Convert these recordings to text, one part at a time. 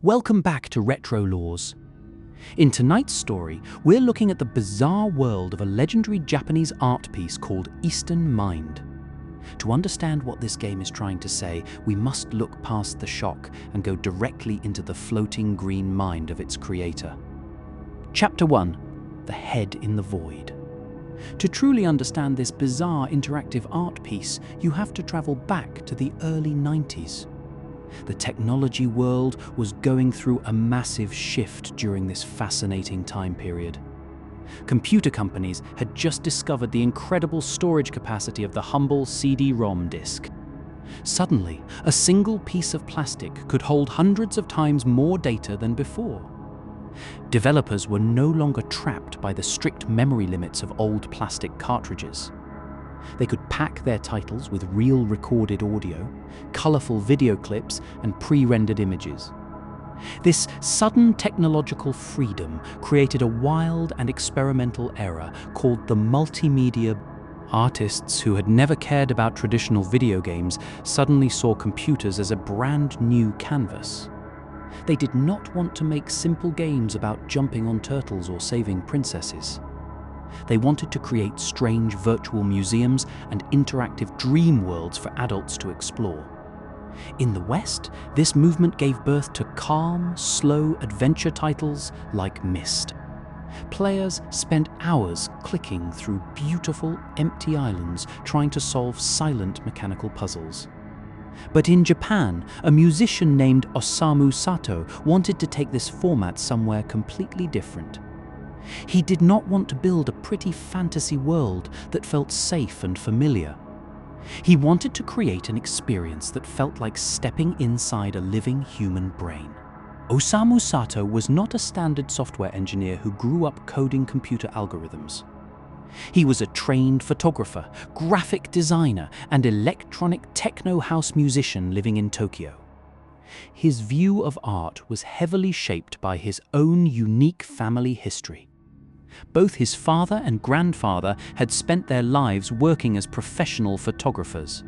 Welcome back to Retro Laws. In tonight's story, we're looking at the bizarre world of a legendary Japanese art piece called Eastern Mind. To understand what this game is trying to say, we must look past the shock and go directly into the floating green mind of its creator. Chapter 1: The Head in the Void. To truly understand this bizarre interactive art piece, you have to travel back to the early 90s. The technology world was going through a massive shift during this fascinating time period. Computer companies had just discovered the incredible storage capacity of the humble CD-ROM disk. Suddenly, a single piece of plastic could hold hundreds of times more data than before. Developers were no longer trapped by the strict memory limits of old plastic cartridges. They could pack their titles with real recorded audio, colorful video clips, and pre-rendered images. This sudden technological freedom created a wild and experimental era called the multimedia. Artists who had never cared about traditional video games suddenly saw computers as a brand new canvas. They did not want to make simple games about jumping on turtles or saving princesses. They wanted to create strange virtual museums and interactive dream worlds for adults to explore. In the West, this movement gave birth to calm, slow adventure titles like Myst. Players spent hours clicking through beautiful, empty islands trying to solve silent mechanical puzzles. But in Japan, a musician named Osamu Sato wanted to take this format somewhere completely different. He did not want to build a pretty fantasy world that felt safe and familiar. He wanted to create an experience that felt like stepping inside a living human brain. Osamu Sato was not a standard software engineer who grew up coding computer algorithms. He was a trained photographer, graphic designer, and electronic techno house musician living in Tokyo. His view of art was heavily shaped by his own unique family history. Both his father and grandfather had spent their lives working as professional photographers.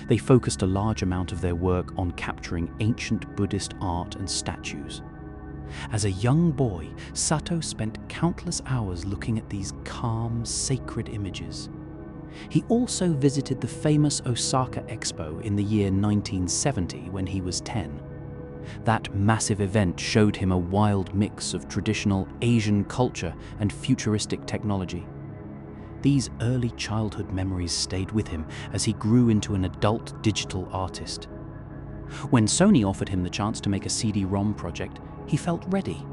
They focused a large amount of their work on capturing ancient Buddhist art and statues. As a young boy, Sato spent countless hours looking at these calm, sacred images. He also visited the famous Osaka Expo in the year 1970 when he was 10. That massive event showed him a wild mix of traditional Asian culture and futuristic technology. These early childhood memories stayed with him as he grew into an adult digital artist. When Sony offered him the chance to make a CD-ROM project, he felt ready.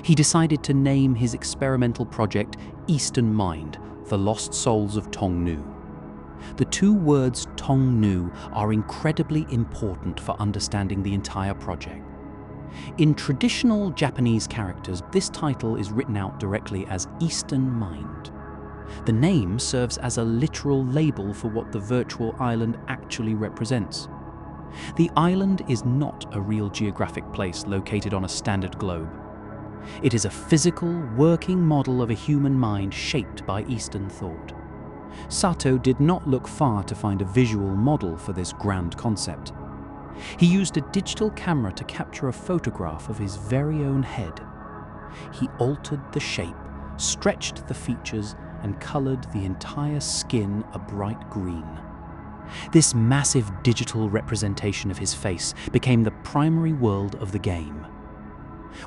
He decided to name his experimental project Eastern Mind, The Lost Souls of Tong Nou. The two words Tong Nou are incredibly important for understanding the entire project. In traditional Japanese characters, this title is written out directly as Eastern Mind. The name serves as a literal label for what the virtual island actually represents. The island is not a real geographic place located on a standard globe. It is a physical, working model of a human mind shaped by Eastern thought. Sato did not look far to find a visual model for this grand concept. He used a digital camera to capture a photograph of his very own head. He altered the shape, stretched the features, and colored the entire skin a bright green. This massive digital representation of his face became the primary world of the game.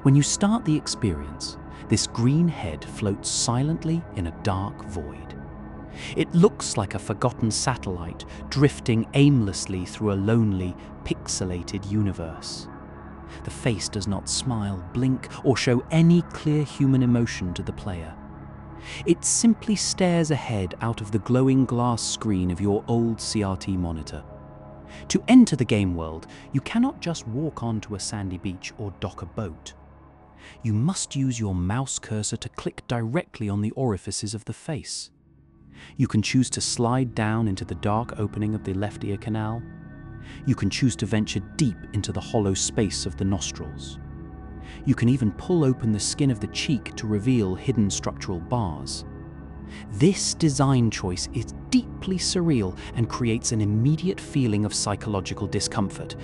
When you start the experience, this green head floats silently in a dark void. It looks like a forgotten satellite drifting aimlessly through a lonely, pixelated universe. The face does not smile, blink, or show any clear human emotion to the player. It simply stares ahead out of the glowing glass screen of your old CRT monitor. To enter the game world, you cannot just walk onto a sandy beach or dock a boat. You must use your mouse cursor to click directly on the orifices of the face. You can choose to slide down into the dark opening of the left ear canal. You can choose to venture deep into the hollow space of the nostrils. You can even pull open the skin of the cheek to reveal hidden structural bars. This design choice is deeply surreal and creates an immediate feeling of psychological discomfort.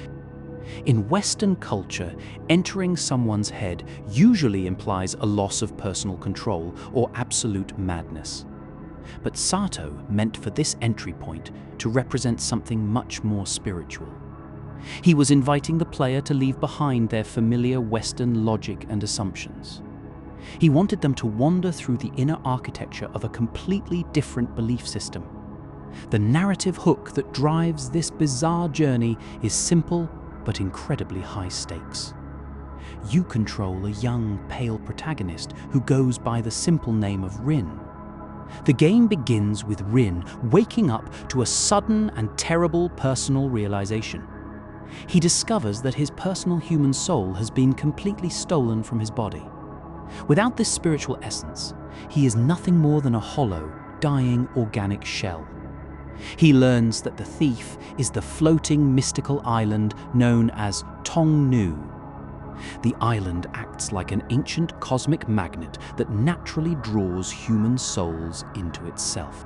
In Western culture, entering someone's head usually implies a loss of personal control or absolute madness. But Sato meant for this entry point to represent something much more spiritual. He was inviting the player to leave behind their familiar Western logic and assumptions. He wanted them to wander through the inner architecture of a completely different belief system. The narrative hook that drives this bizarre journey is simple but incredibly high stakes. You control a young, pale protagonist who goes by the simple name of Rin. The game begins with Rin waking up to a sudden and terrible personal realization. He discovers that his personal human soul has been completely stolen from his body. Without this spiritual essence, he is nothing more than a hollow, dying organic shell. He learns that the thief is the floating mystical island known as Tong Nou. The island acts like an ancient cosmic magnet that naturally draws human souls into itself.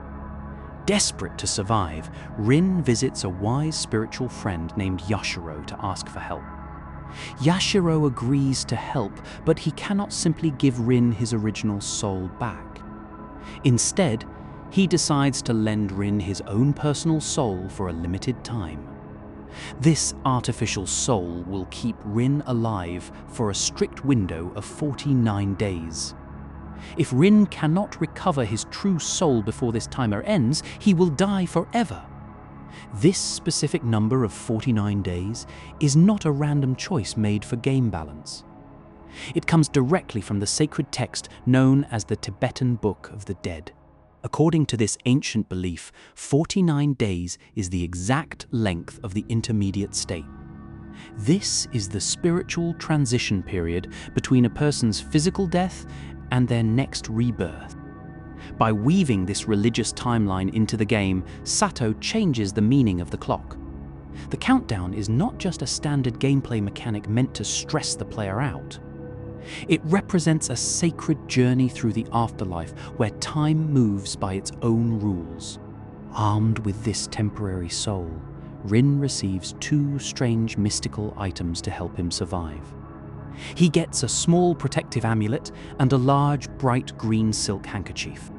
Desperate to survive, Rin visits a wise spiritual friend named Yashiro to ask for help. Yashiro agrees to help, but he cannot simply give Rin his original soul back. Instead, he decides to lend Rin his own personal soul for a limited time. This artificial soul will keep Rin alive for a strict window of 49 days. If Rin cannot recover his true soul before this timer ends, he will die forever. This specific number of 49 days is not a random choice made for game balance. It comes directly from the sacred text known as the Tibetan Book of the Dead. According to this ancient belief, 49 days is the exact length of the intermediate state. This is the spiritual transition period between a person's physical death and their next rebirth. By weaving this religious timeline into the game, Sato changes the meaning of the clock. The countdown is not just a standard gameplay mechanic meant to stress the player out. It represents a sacred journey through the afterlife where time moves by its own rules. Armed with this temporary soul, Rin receives two strange mystical items to help him survive. He gets a small protective amulet and a large, bright green silk handkerchief.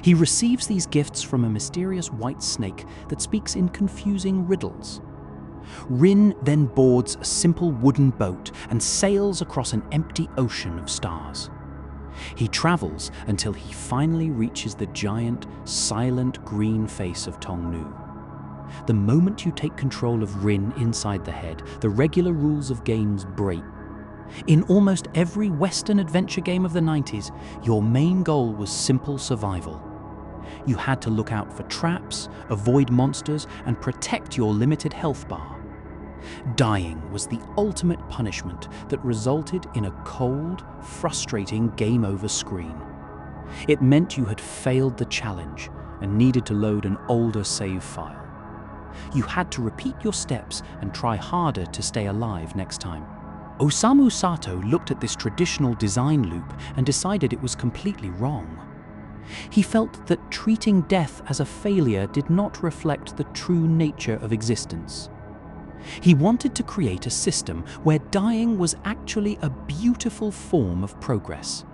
He receives these gifts from a mysterious white snake that speaks in confusing riddles. Rin then boards a simple wooden boat and sails across an empty ocean of stars. He travels until he finally reaches the giant, silent green face of Tong Nou. The moment you take control of Rin inside the head, the regular rules of games break. In almost every Western adventure game of the 90s, your main goal was simple survival. You had to look out for traps, avoid monsters, and protect your limited health bar. Dying was the ultimate punishment that resulted in a cold, frustrating game over screen. It meant you had failed the challenge and needed to load an older save file. You had to repeat your steps and try harder to stay alive next time. Osamu Sato looked at this traditional design loop and decided it was completely wrong. He felt that treating death as a failure did not reflect the true nature of existence. He wanted to create a system where dying was actually a beautiful form of progress.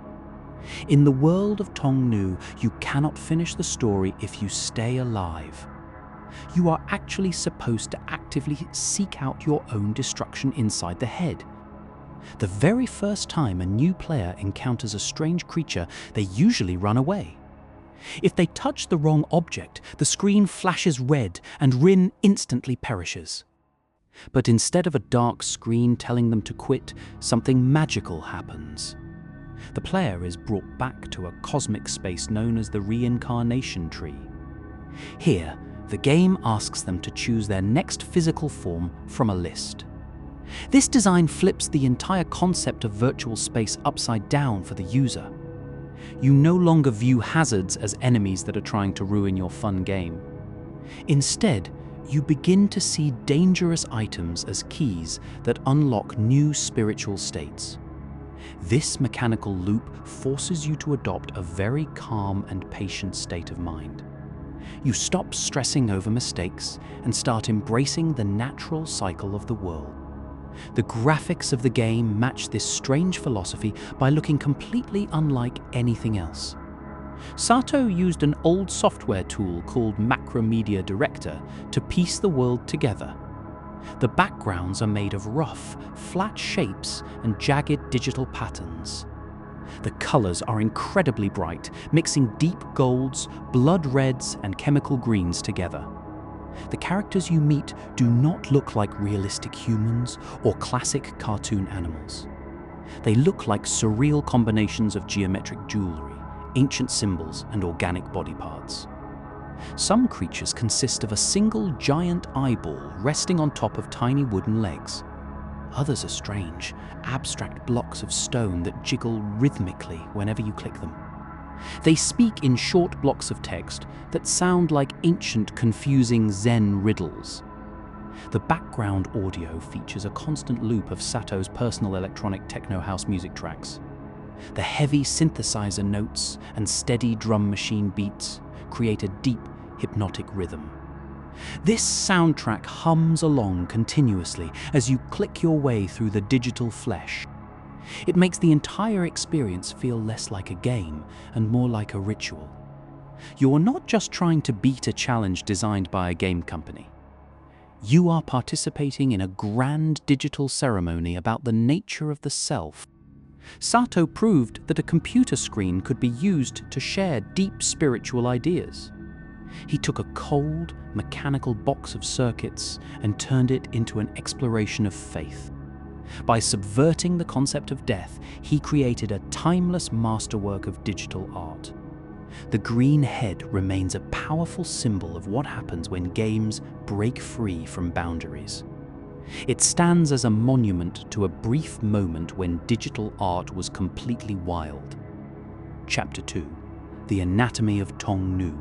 In the world of Tong Nou, you cannot finish the story if you stay alive. You are actually supposed to actively seek out your own destruction inside the head. The very first time a new player encounters a strange creature, they usually run away. If they touch the wrong object, the screen flashes red and Rin instantly perishes. But instead of a dark screen telling them to quit, something magical happens. The player is brought back to a cosmic space known as the reincarnation tree. Here, the game asks them to choose their next physical form from a list. This design flips the entire concept of virtual space upside down for the user. You no longer view hazards as enemies that are trying to ruin your fun game. Instead, you begin to see dangerous items as keys that unlock new spiritual states. This mechanical loop forces you to adopt a very calm and patient state of mind. You stop stressing over mistakes and start embracing the natural cycle of the world. The graphics of the game match this strange philosophy by looking completely unlike anything else. Sato used an old software tool called Macromedia Director to piece the world together. The backgrounds are made of rough, flat shapes and jagged digital patterns. The colors are incredibly bright, mixing deep golds, blood reds, and chemical greens together. The characters you meet do not look like realistic humans or classic cartoon animals. They look like surreal combinations of geometric jewelry, ancient symbols, and organic body parts. Some creatures consist of a single giant eyeball resting on top of tiny wooden legs. Others are strange, abstract blocks of stone that jiggle rhythmically whenever you click them. They speak in short blocks of text that sound like ancient, confusing Zen riddles. The background audio features a constant loop of Sato's personal electronic techno house music tracks. The heavy synthesizer notes and steady drum machine beats create a deep, hypnotic rhythm. This soundtrack hums along continuously as you click your way through the digital flesh. It makes the entire experience feel less like a game and more like a ritual. You're not just trying to beat a challenge designed by a game company. You are participating in a grand digital ceremony about the nature of the self. Sato proved that a computer screen could be used to share deep spiritual ideas. He took a cold, mechanical box of circuits and turned it into an exploration of faith. By subverting the concept of death, he created a timeless masterwork of digital art. The green head remains a powerful symbol of what happens when games break free from boundaries. It stands as a monument to a brief moment when digital art was completely wild. Chapter 2: The Anatomy of Tong Nou.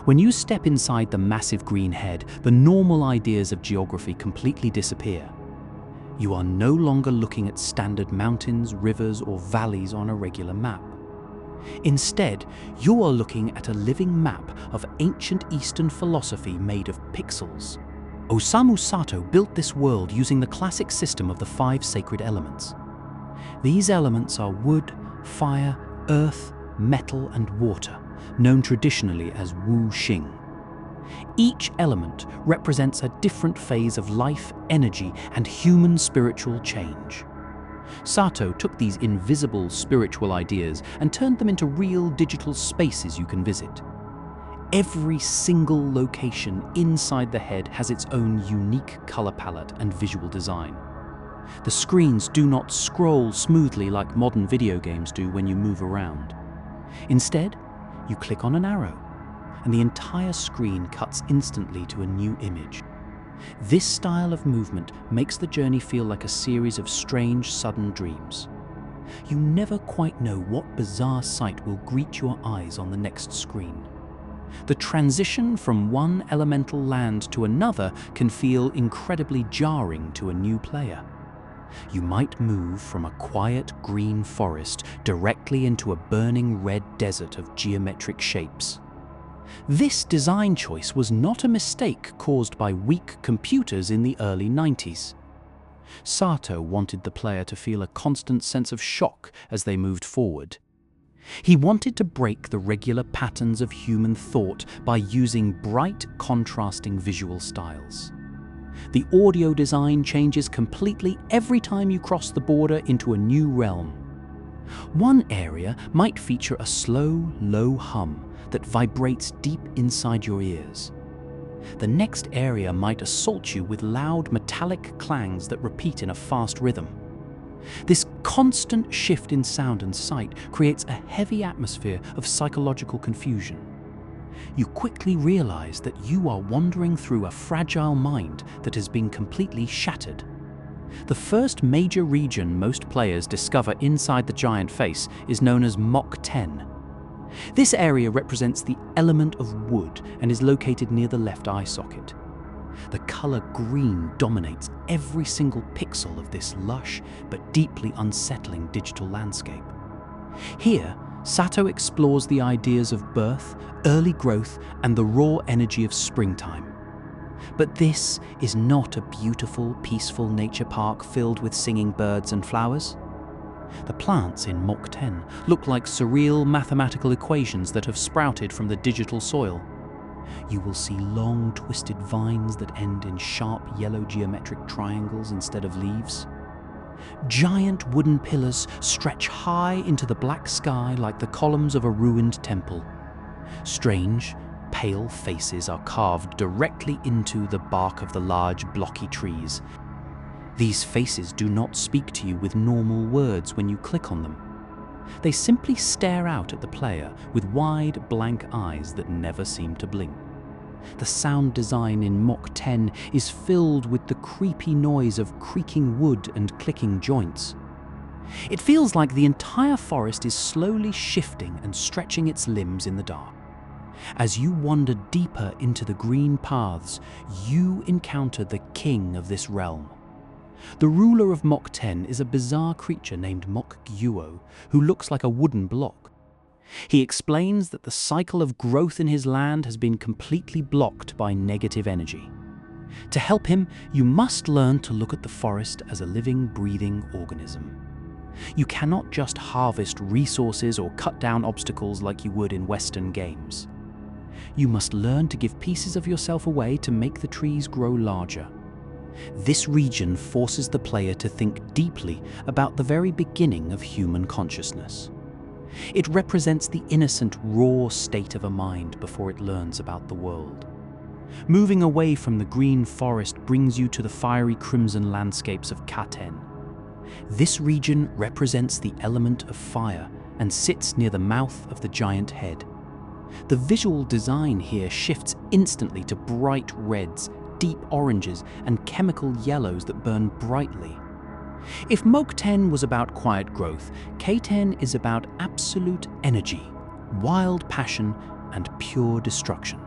When you step inside the massive green head, the normal ideas of geography completely disappear. You are no longer looking at standard mountains, rivers, or valleys on a regular map. Instead, you are looking at a living map of ancient Eastern philosophy made of pixels. Osamu Sato built this world using the classic system of the 5 sacred elements. These elements are wood, fire, earth, metal, and water, known traditionally as Wu Xing. Each element represents a different phase of life, energy, and human spiritual change. Sato took these invisible spiritual ideas and turned them into real digital spaces you can visit. Every single location inside the head has its own unique color palette and visual design. The screens do not scroll smoothly like modern video games do when you move around. Instead, you click on an arrow, and the entire screen cuts instantly to a new image. This style of movement makes the journey feel like a series of strange, sudden dreams. You never quite know what bizarre sight will greet your eyes on the next screen. The transition from one elemental land to another can feel incredibly jarring to a new player. You might move from a quiet green forest directly into a burning red desert of geometric shapes. This design choice was not a mistake caused by weak computers in the early 90s. Sato wanted the player to feel a constant sense of shock as they moved forward. He wanted to break the regular patterns of human thought by using bright, contrasting visual styles. The audio design changes completely every time you cross the border into a new realm. One area might feature a slow, low hum that vibrates deep inside your ears. The next area might assault you with loud metallic clangs that repeat in a fast rhythm. This constant shift in sound and sight creates a heavy atmosphere of psychological confusion. You quickly realize that you are wandering through a fragile mind that has been completely shattered. The first major region most players discover inside the giant face is known as Mach 10. This area represents the element of wood and is located near the left eye socket. The color green dominates every single pixel of this lush but deeply unsettling digital landscape. Here, Sato explores the ideas of birth, early growth, and the raw energy of springtime. But this is not a beautiful, peaceful nature park filled with singing birds and flowers. The plants in Mok 10 look like surreal mathematical equations that have sprouted from the digital soil. You will see long, twisted vines that end in sharp yellow geometric triangles instead of leaves. Giant wooden pillars stretch high into the black sky like the columns of a ruined temple. Strange, pale faces are carved directly into the bark of the large, blocky trees. These faces do not speak to you with normal words when you click on them. They simply stare out at the player with wide, blank eyes that never seem to blink. The sound design in Mok 10 is filled with the creepy noise of creaking wood and clicking joints. It feels like the entire forest is slowly shifting and stretching its limbs in the dark. As you wander deeper into the green paths, you encounter the king of this realm. The ruler of Mok 10 is a bizarre creature named Mok Gyuo, who looks like a wooden block. He explains that the cycle of growth in his land has been completely blocked by negative energy. To help him, you must learn to look at the forest as a living, breathing organism. You cannot just harvest resources or cut down obstacles like you would in Western games. You must learn to give pieces of yourself away to make the trees grow larger. This region forces the player to think deeply about the very beginning of human consciousness. It represents the innocent, raw state of a mind before it learns about the world. Moving away from the green forest brings you to the fiery crimson landscapes of Katen. This region represents the element of fire and sits near the mouth of the giant head. The visual design here shifts instantly to bright reds, deep oranges, and chemical yellows that burn brightly. If Mok 10 was about quiet growth, K10 is about absolute energy, wild passion, and pure destruction.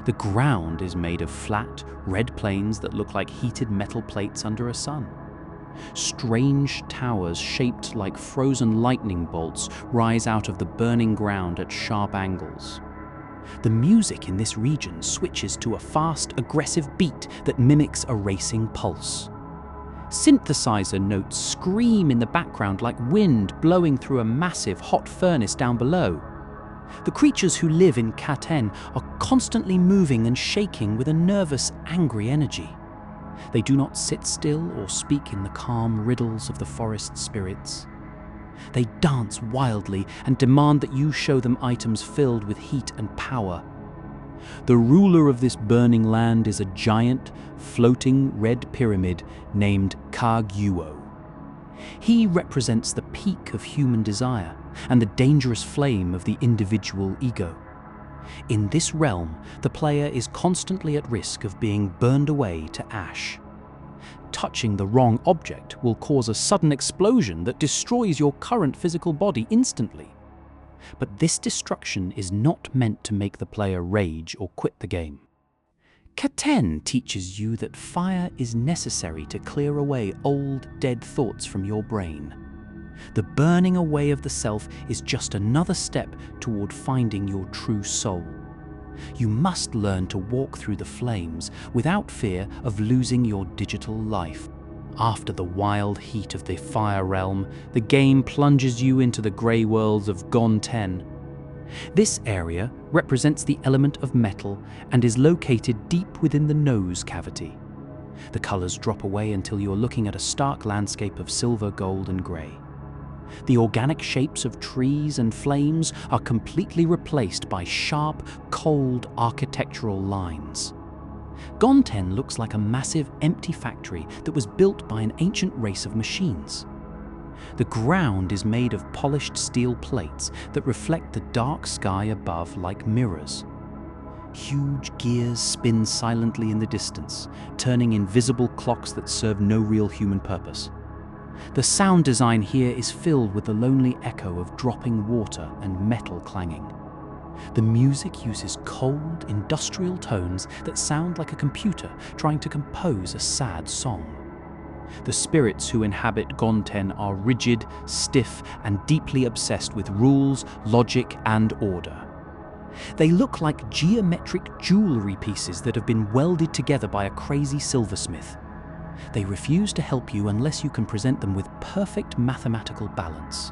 The ground is made of flat, red plains that look like heated metal plates under a sun. Strange towers shaped like frozen lightning bolts rise out of the burning ground at sharp angles. The music in this region switches to a fast, aggressive beat that mimics a racing pulse. Synthesizer notes scream in the background like wind blowing through a massive hot furnace down below. The creatures who live in Katen are constantly moving and shaking with a nervous, angry energy. They do not sit still or speak in the calm riddles of the forest spirits. They dance wildly and demand that you show them items filled with heat and power. The ruler of this burning land is a giant, floating red pyramid named Ka-Gyuo. He represents the peak of human desire and the dangerous flame of the individual ego. In this realm, the player is constantly at risk of being burned away to ash. Touching the wrong object will cause a sudden explosion that destroys your current physical body instantly. But this destruction is not meant to make the player rage or quit the game. Katen teaches you that fire is necessary to clear away old, dead thoughts from your brain. The burning away of the self is just another step toward finding your true soul. You must learn to walk through the flames without fear of losing your digital life. After the wild heat of the fire realm, the game plunges you into the grey worlds of Gon 10. This area represents the element of metal and is located deep within the nose cavity. The colours drop away until you're looking at a stark landscape of silver, gold and grey. The organic shapes of trees and flames are completely replaced by sharp, cold architectural lines. Gon 10 looks like a massive, empty factory that was built by an ancient race of machines. The ground is made of polished steel plates that reflect the dark sky above like mirrors. Huge gears spin silently in the distance, turning invisible clocks that serve no real human purpose. The sound design here is filled with the lonely echo of dropping water and metal clanging. The music uses cold, industrial tones that sound like a computer trying to compose a sad song. The spirits who inhabit Gon 10 are rigid, stiff, and deeply obsessed with rules, logic, and order. They look like geometric jewelry pieces that have been welded together by a crazy silversmith. They refuse to help you unless you can present them with perfect mathematical balance.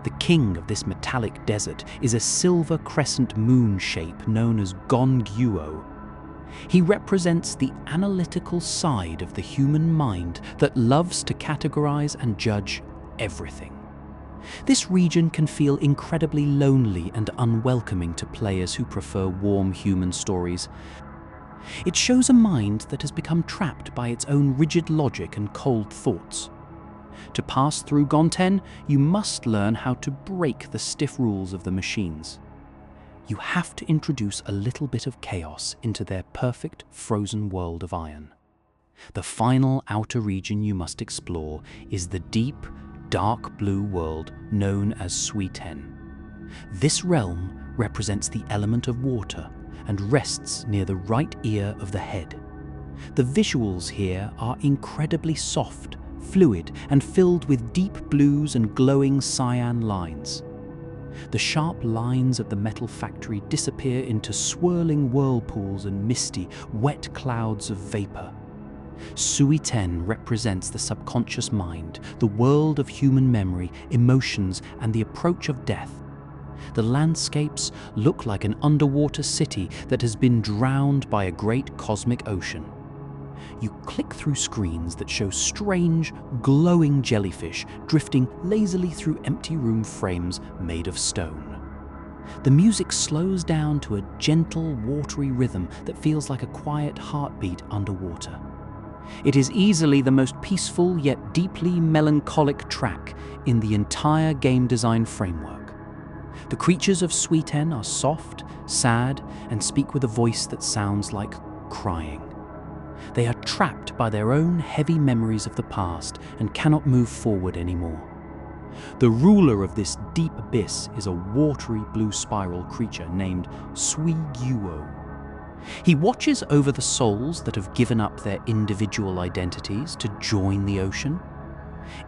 The king of this metallic desert is a silver crescent moon shape known as Gongguo. He represents the analytical side of the human mind that loves to categorize and judge everything. This region can feel incredibly lonely and unwelcoming to players who prefer warm human stories. It shows a mind that has become trapped by its own rigid logic and cold thoughts. To pass through Gonten, you must learn how to break the stiff rules of the machines. You have to introduce a little bit of chaos into their perfect frozen world of iron. The final outer region you must explore is the deep, dark blue world known as chu-teng. This realm represents the element of water and rests near the right ear of the head. The visuals here are incredibly soft, fluid, and filled with deep blues and glowing cyan lines. The sharp lines of the metal factory disappear into swirling whirlpools and misty, wet clouds of vapor. chu-teng represents the subconscious mind, the world of human memory, emotions, and the approach of death. The landscapes look like an underwater city that has been drowned by a great cosmic ocean. You click through screens that show strange, glowing jellyfish drifting lazily through empty room frames made of stone. The music slows down to a gentle, watery rhythm that feels like a quiet heartbeat underwater. It is easily the most peaceful yet deeply melancholic track in the entire game design framework. The creatures of chu-teng are soft, sad, and speak with a voice that sounds like crying. They are trapped by their own heavy memories of the past and cannot move forward anymore. The ruler of this deep abyss is a watery blue spiral creature named Guo. He watches over the souls that have given up their individual identities to join the ocean.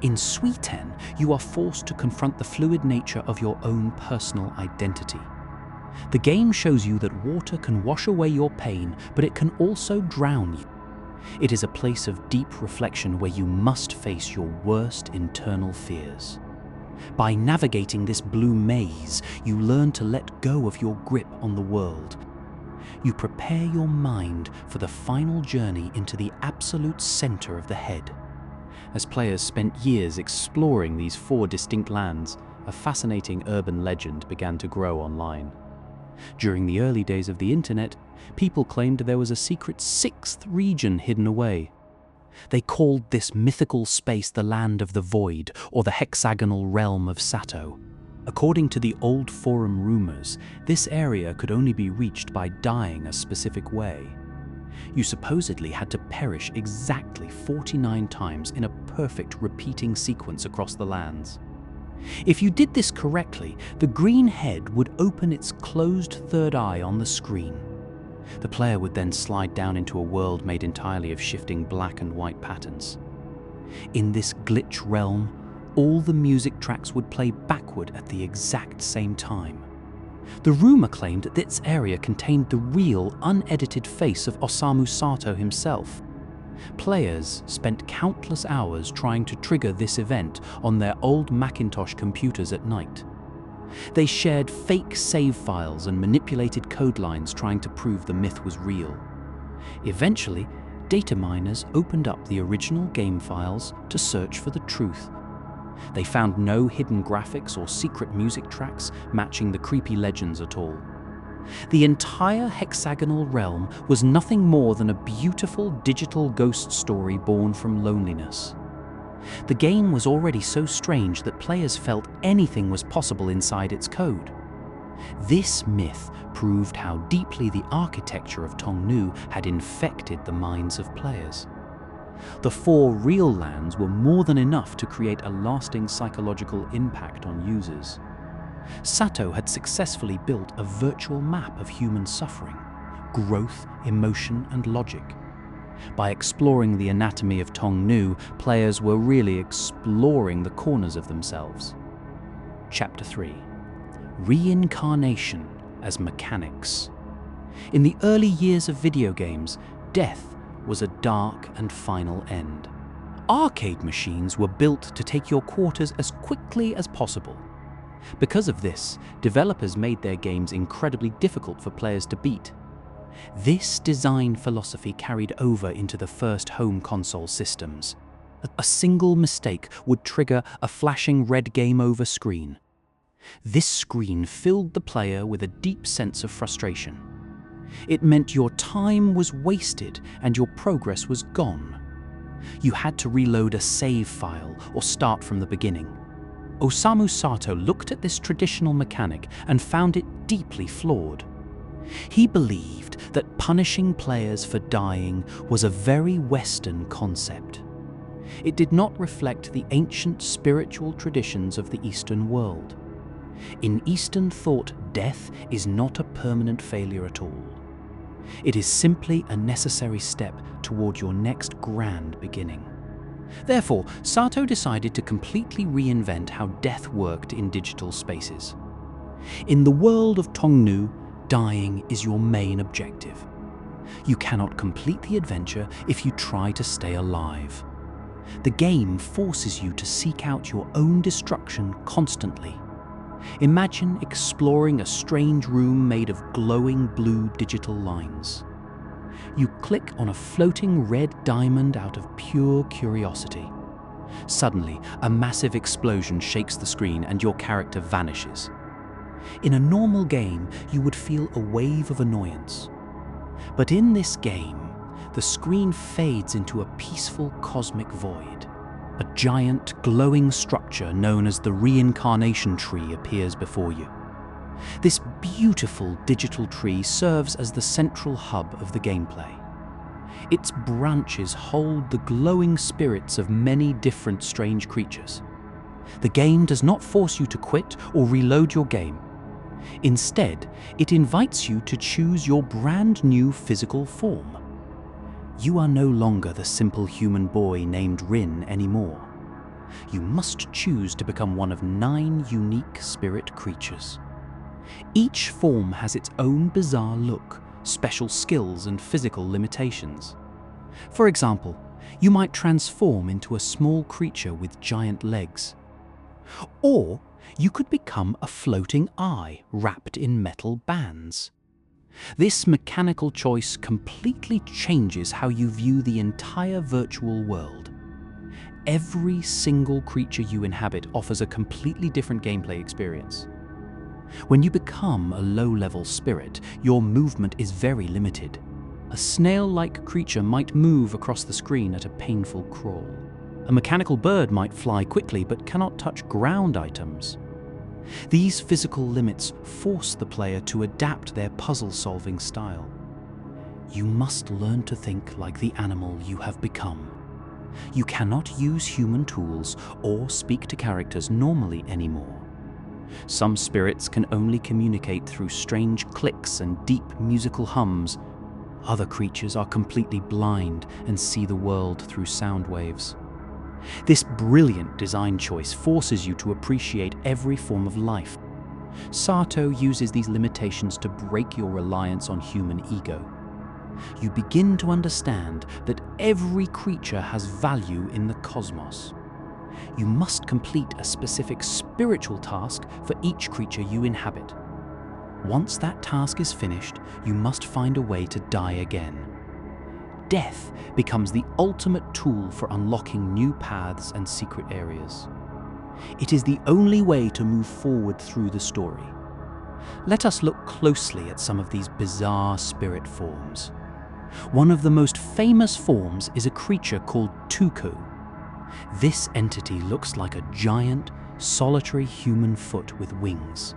In chu-teng, you are forced to confront the fluid nature of your own personal identity. The game shows you that water can wash away your pain, but it can also drown you. It is a place of deep reflection where you must face your worst internal fears. By navigating this blue maze, you learn to let go of your grip on the world. You prepare your mind for the final journey into the absolute center of the head. As players spent years exploring these 4 distinct lands, a fascinating urban legend began to grow online. During the early days of the internet, people claimed there was a secret 6th region hidden away. They called this mythical space the Land of the Void, or the hexagonal realm of Sato. According to the old forum rumors, this area could only be reached by dying a specific way. You supposedly had to perish exactly 49 times in a perfect repeating sequence across the lands. If you did this correctly, the green head would open its closed third eye on the screen. The player would then slide down into a world made entirely of shifting black and white patterns. In this glitch realm, all the music tracks would play backward at the exact same time. The rumor claimed that this area contained the real, unedited face of Osamu Sato himself. Players spent countless hours trying to trigger this event on their old Macintosh computers at night. They shared fake save files and manipulated code lines trying to prove the myth was real. Eventually, data miners opened up the original game files to search for the truth. They found no hidden graphics or secret music tracks matching the creepy legends at all. The entire hexagonal realm was nothing more than a beautiful digital ghost story born from loneliness. The game was already so strange that players felt anything was possible inside its code. This myth proved how deeply the architecture of Tong Nou had infected the minds of players. The 4 real lands were more than enough to create a lasting psychological impact on users. Sato had successfully built a virtual map of human suffering, growth, emotion, and logic. By exploring the anatomy of Tong Nou, players were really exploring the corners of themselves. Chapter 3. Reincarnation, as mechanics. In the early years of video games, death was a dark and final end. Arcade machines were built to take your quarters as quickly as possible. Because of this, developers made their games incredibly difficult for players to beat. This design philosophy carried over into the first home console systems. A single mistake would trigger a flashing red game over screen. This screen filled the player with a deep sense of frustration. It meant your time was wasted and your progress was gone. You had to reload a save file or start from the beginning. Osamu Sato looked at this traditional mechanic and found it deeply flawed. He believed that punishing players for dying was a very Western concept. It did not reflect the ancient spiritual traditions of the Eastern world. In Eastern thought, death is not a permanent failure at all. It is simply a necessary step toward your next grand beginning. Therefore, Sato decided to completely reinvent how death worked in digital spaces. In the world of Tong Nou, dying is your main objective. You cannot complete the adventure if you try to stay alive. The game forces you to seek out your own destruction constantly. Imagine exploring a strange room made of glowing blue digital lines. You click on a floating red diamond out of pure curiosity. Suddenly, a massive explosion shakes the screen and your character vanishes. In a normal game, you would feel a wave of annoyance. But in this game, the screen fades into a peaceful cosmic void. A giant, glowing structure known as the reincarnation tree appears before you. This beautiful digital tree serves as the central hub of the gameplay. Its branches hold the glowing spirits of many different strange creatures. The game does not force you to quit or reload your game. Instead, it invites you to choose your brand new physical form. You are no longer the simple human boy named Rin anymore. You must choose to become one of 9 unique spirit creatures. Each form has its own bizarre look, special skills and physical limitations. For example, you might transform into a small creature with giant legs. Or you could become a floating eye wrapped in metal bands. This mechanical choice completely changes how you view the entire virtual world. Every single creature you inhabit offers a completely different gameplay experience. When you become a low-level spirit, your movement is very limited. A snail-like creature might move across the screen at a painful crawl. A mechanical bird might fly quickly but cannot touch ground items. These physical limits force the player to adapt their puzzle-solving style. You must learn to think like the animal you have become. You cannot use human tools or speak to characters normally anymore. Some spirits can only communicate through strange clicks and deep musical hums. Other creatures are completely blind and see the world through sound waves. This brilliant design choice forces you to appreciate every form of life. Sato uses these limitations to break your reliance on human ego. You begin to understand that every creature has value in the cosmos. You must complete a specific spiritual task for each creature you inhabit. Once that task is finished, you must find a way to die again. Death becomes the ultimate tool for unlocking new paths and secret areas. It is the only way to move forward through the story. Let us look closely at some of these bizarre spirit forms. One of the most famous forms is a creature called Tuku. This entity looks like a giant, solitary human foot with wings.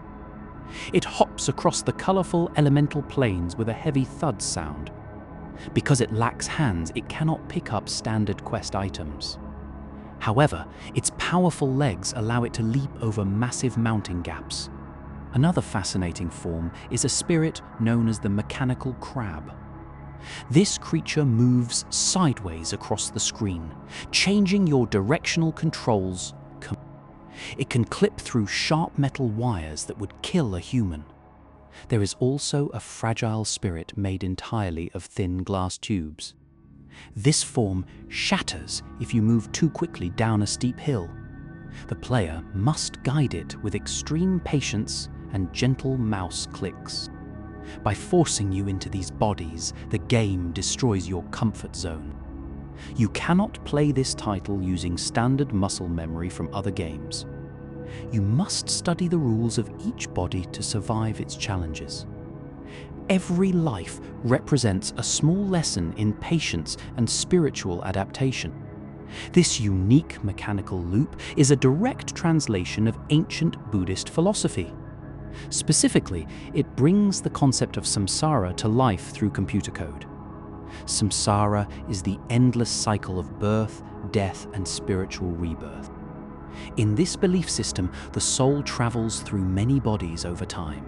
It hops across the colorful elemental planes with a heavy thud sound. Because it lacks hands, it cannot pick up standard quest items. However, its powerful legs allow it to leap over massive mountain gaps. Another fascinating form is a spirit known as the mechanical crab. This creature moves sideways across the screen, changing your directional controls. It can clip through sharp metal wires that would kill a human. There is also a fragile spirit made entirely of thin glass tubes. This form shatters if you move too quickly down a steep hill. The player must guide it with extreme patience and gentle mouse clicks. By forcing you into these bodies, the game destroys your comfort zone. You cannot play this title using standard muscle memory from other games. You must study the rules of each body to survive its challenges. Every life represents a small lesson in patience and spiritual adaptation. This unique mechanical loop is a direct translation of ancient Buddhist philosophy. Specifically, it brings the concept of samsara to life through computer code. Samsara is the endless cycle of birth, death, and spiritual rebirth. In this belief system, the soul travels through many bodies over time.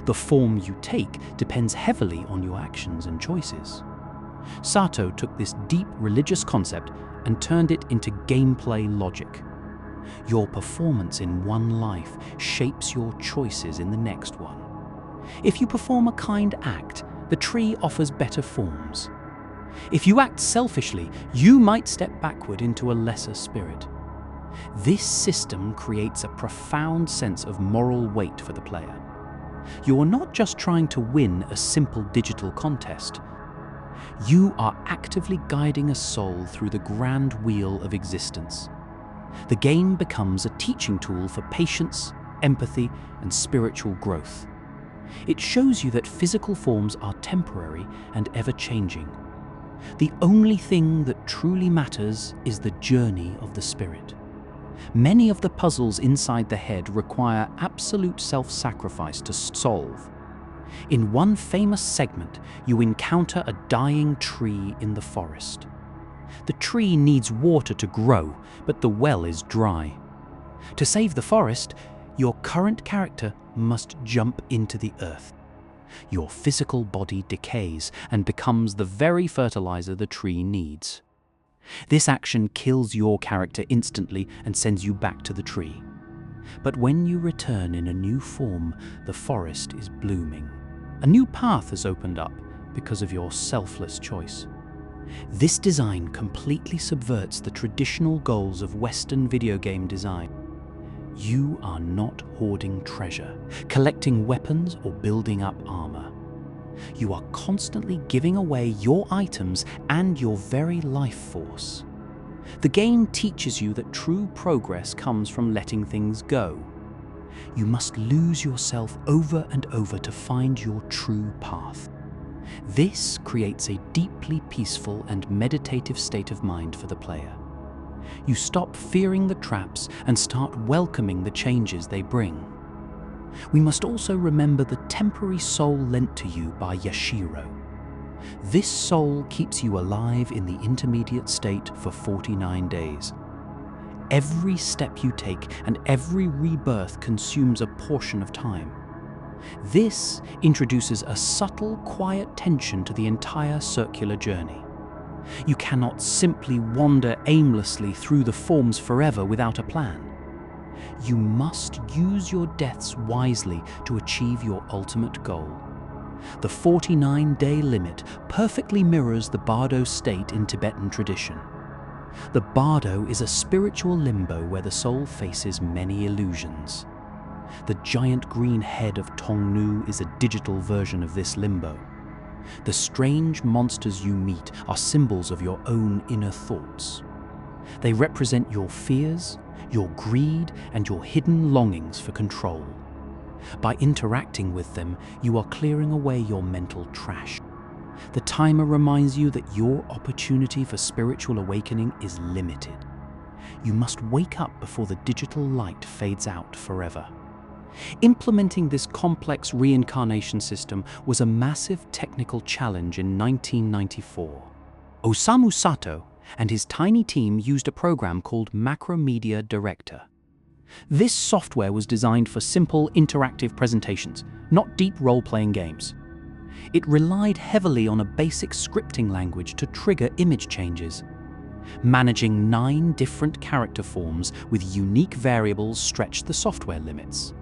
The form you take depends heavily on your actions and choices. Sato took this deep religious concept and turned it into gameplay logic. Your performance in one life shapes your choices in the next one. If you perform a kind act, the tree offers better forms. If you act selfishly, you might step backward into a lesser spirit. This system creates a profound sense of moral weight for the player. You are not just trying to win a simple digital contest. You are actively guiding a soul through the grand wheel of existence. The game becomes a teaching tool for patience, empathy, and spiritual growth. It shows you that physical forms are temporary and ever-changing. The only thing that truly matters is the journey of the spirit. Many of the puzzles inside the head require absolute self-sacrifice to solve. In one famous segment, you encounter a dying tree in the forest. The tree needs water to grow, but the well is dry. To save the forest, your current character must jump into the earth. Your physical body decays and becomes the very fertilizer the tree needs. This action kills your character instantly and sends you back to the tree. But when you return in a new form, the forest is blooming. A new path has opened up because of your selfless choice. This design completely subverts the traditional goals of Western video game design. You are not hoarding treasure, collecting weapons, or building up armor. You are constantly giving away your items and your very life force. The game teaches you that true progress comes from letting things go. You must lose yourself over and over to find your true path. This creates a deeply peaceful and meditative state of mind for the player. You stop fearing the traps and start welcoming the changes they bring. We must also remember the temporary soul lent to you by Yashiro. This soul keeps you alive in the intermediate state for 49 days. Every step you take and every rebirth consumes a portion of time. This introduces a subtle, quiet tension to the entire circular journey. You cannot simply wander aimlessly through the forms forever without a plan. You must use your deaths wisely to achieve your ultimate goal. The 49-day limit perfectly mirrors the Bardo state in Tibetan tradition. The Bardo is a spiritual limbo where the soul faces many illusions. The giant green head of Tong Nou is a digital version of this limbo. The strange monsters you meet are symbols of your own inner thoughts. They represent your fears, your greed, and your hidden longings for control. By interacting with them, you are clearing away your mental trash. The timer reminds you that your opportunity for spiritual awakening is limited. You must wake up before the digital light fades out forever. Implementing this complex reincarnation system was a massive technical challenge in 1994. Osamu Sato and his tiny team used a program called Macromedia Director. This software was designed for simple interactive presentations, not deep role-playing games. It relied heavily on a basic scripting language to trigger image changes. Managing 9 different character forms with unique variables stretched the software limits.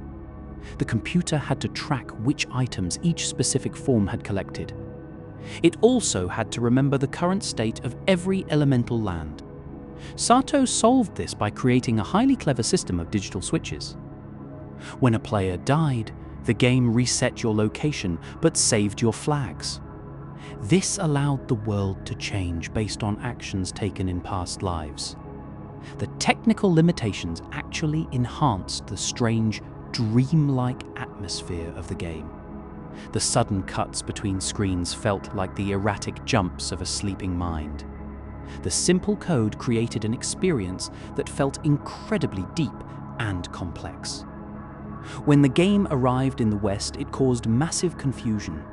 The computer had to track which items each specific form had collected. It also had to remember the current state of every elemental land. Sato solved this by creating a highly clever system of digital switches. When a player died, the game reset your location but saved your flags. This allowed the world to change based on actions taken in past lives. The technical limitations actually enhanced the strange, dreamlike atmosphere of the game. The sudden cuts between screens felt like the erratic jumps of a sleeping mind. The simple code created an experience that felt incredibly deep and complex. When the game arrived in the West, it caused massive confusion.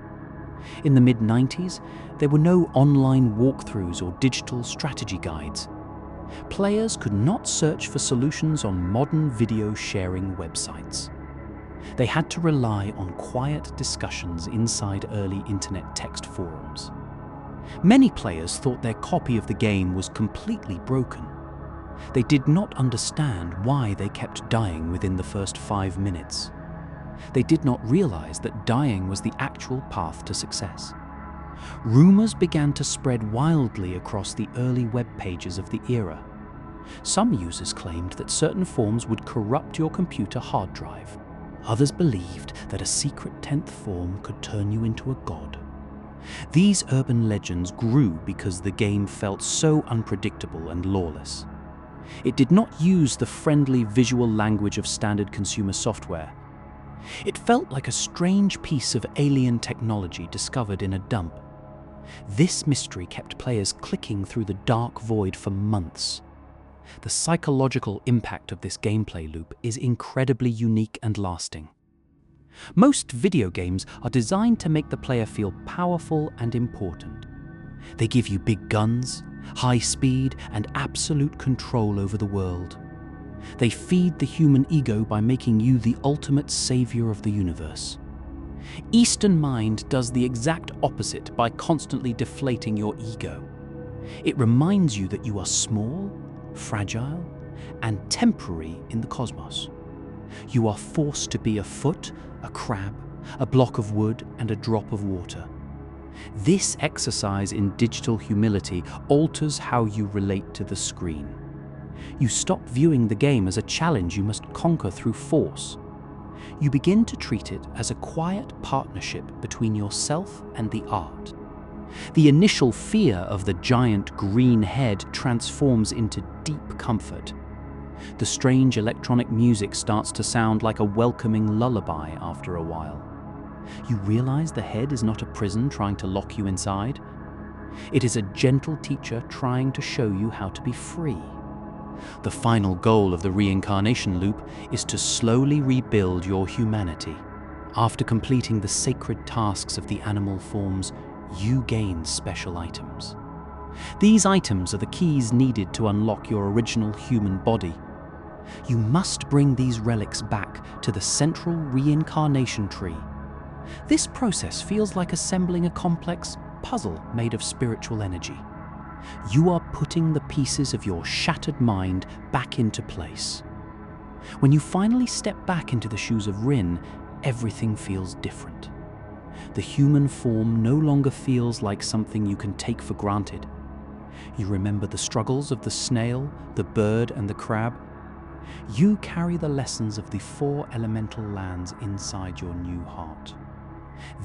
In the mid-90s, there were no online walkthroughs or digital strategy guides. Players could not search for solutions on modern video sharing websites. They had to rely on quiet discussions inside early internet text forums. Many players thought their copy of the game was completely broken. They did not understand why they kept dying within the first 5 minutes. They did not realize that dying was the actual path to success. Rumors began to spread wildly across the early web pages of the era. Some users claimed that certain forms would corrupt your computer hard drive. Others believed that a secret 10th form could turn you into a god. These urban legends grew because the game felt so unpredictable and lawless. It did not use the friendly visual language of standard consumer software. It felt like a strange piece of alien technology discovered in a dump. This mystery kept players clicking through the dark void for months. The psychological impact of this gameplay loop is incredibly unique and lasting. Most video games are designed to make the player feel powerful and important. They give you big guns, high speed, and absolute control over the world. They feed the human ego by making you the ultimate savior of the universe. Eastern Mind does the exact opposite by constantly deflating your ego. It reminds you that you are small, fragile, and temporary in the cosmos. You are forced to be a foot, a crab, a block of wood, and a drop of water. This exercise in digital humility alters how you relate to the screen. You stop viewing the game as a challenge you must conquer through force. You begin to treat it as a quiet partnership between yourself and the art. The initial fear of the giant green head transforms into deep comfort. The strange electronic music starts to sound like a welcoming lullaby after a while. You realize the head is not a prison trying to lock you inside. It is a gentle teacher trying to show you how to be free. The final goal of the reincarnation loop is to slowly rebuild your humanity. After completing the sacred tasks of the animal forms, you gain special items. These items are the keys needed to unlock your original human body. You must bring these relics back to the central reincarnation tree. This process feels like assembling a complex puzzle made of spiritual energy. You are putting the pieces of your shattered mind back into place. When you finally step back into the shoes of Rin, everything feels different. The human form no longer feels like something you can take for granted. You remember the struggles of the snail, the bird, and the crab. You carry the lessons of the 4 elemental lands inside your new heart.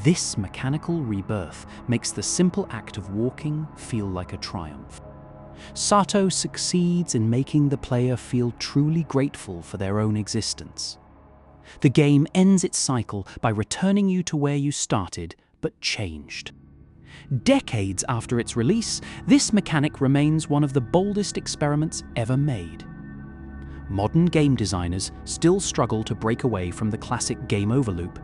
This mechanical rebirth makes the simple act of walking feel like a triumph. Sato succeeds in making the player feel truly grateful for their own existence. The game ends its cycle by returning you to where you started, but changed. Decades after its release, this mechanic remains one of the boldest experiments ever made. Modern game designers still struggle to break away from the classic game over loop.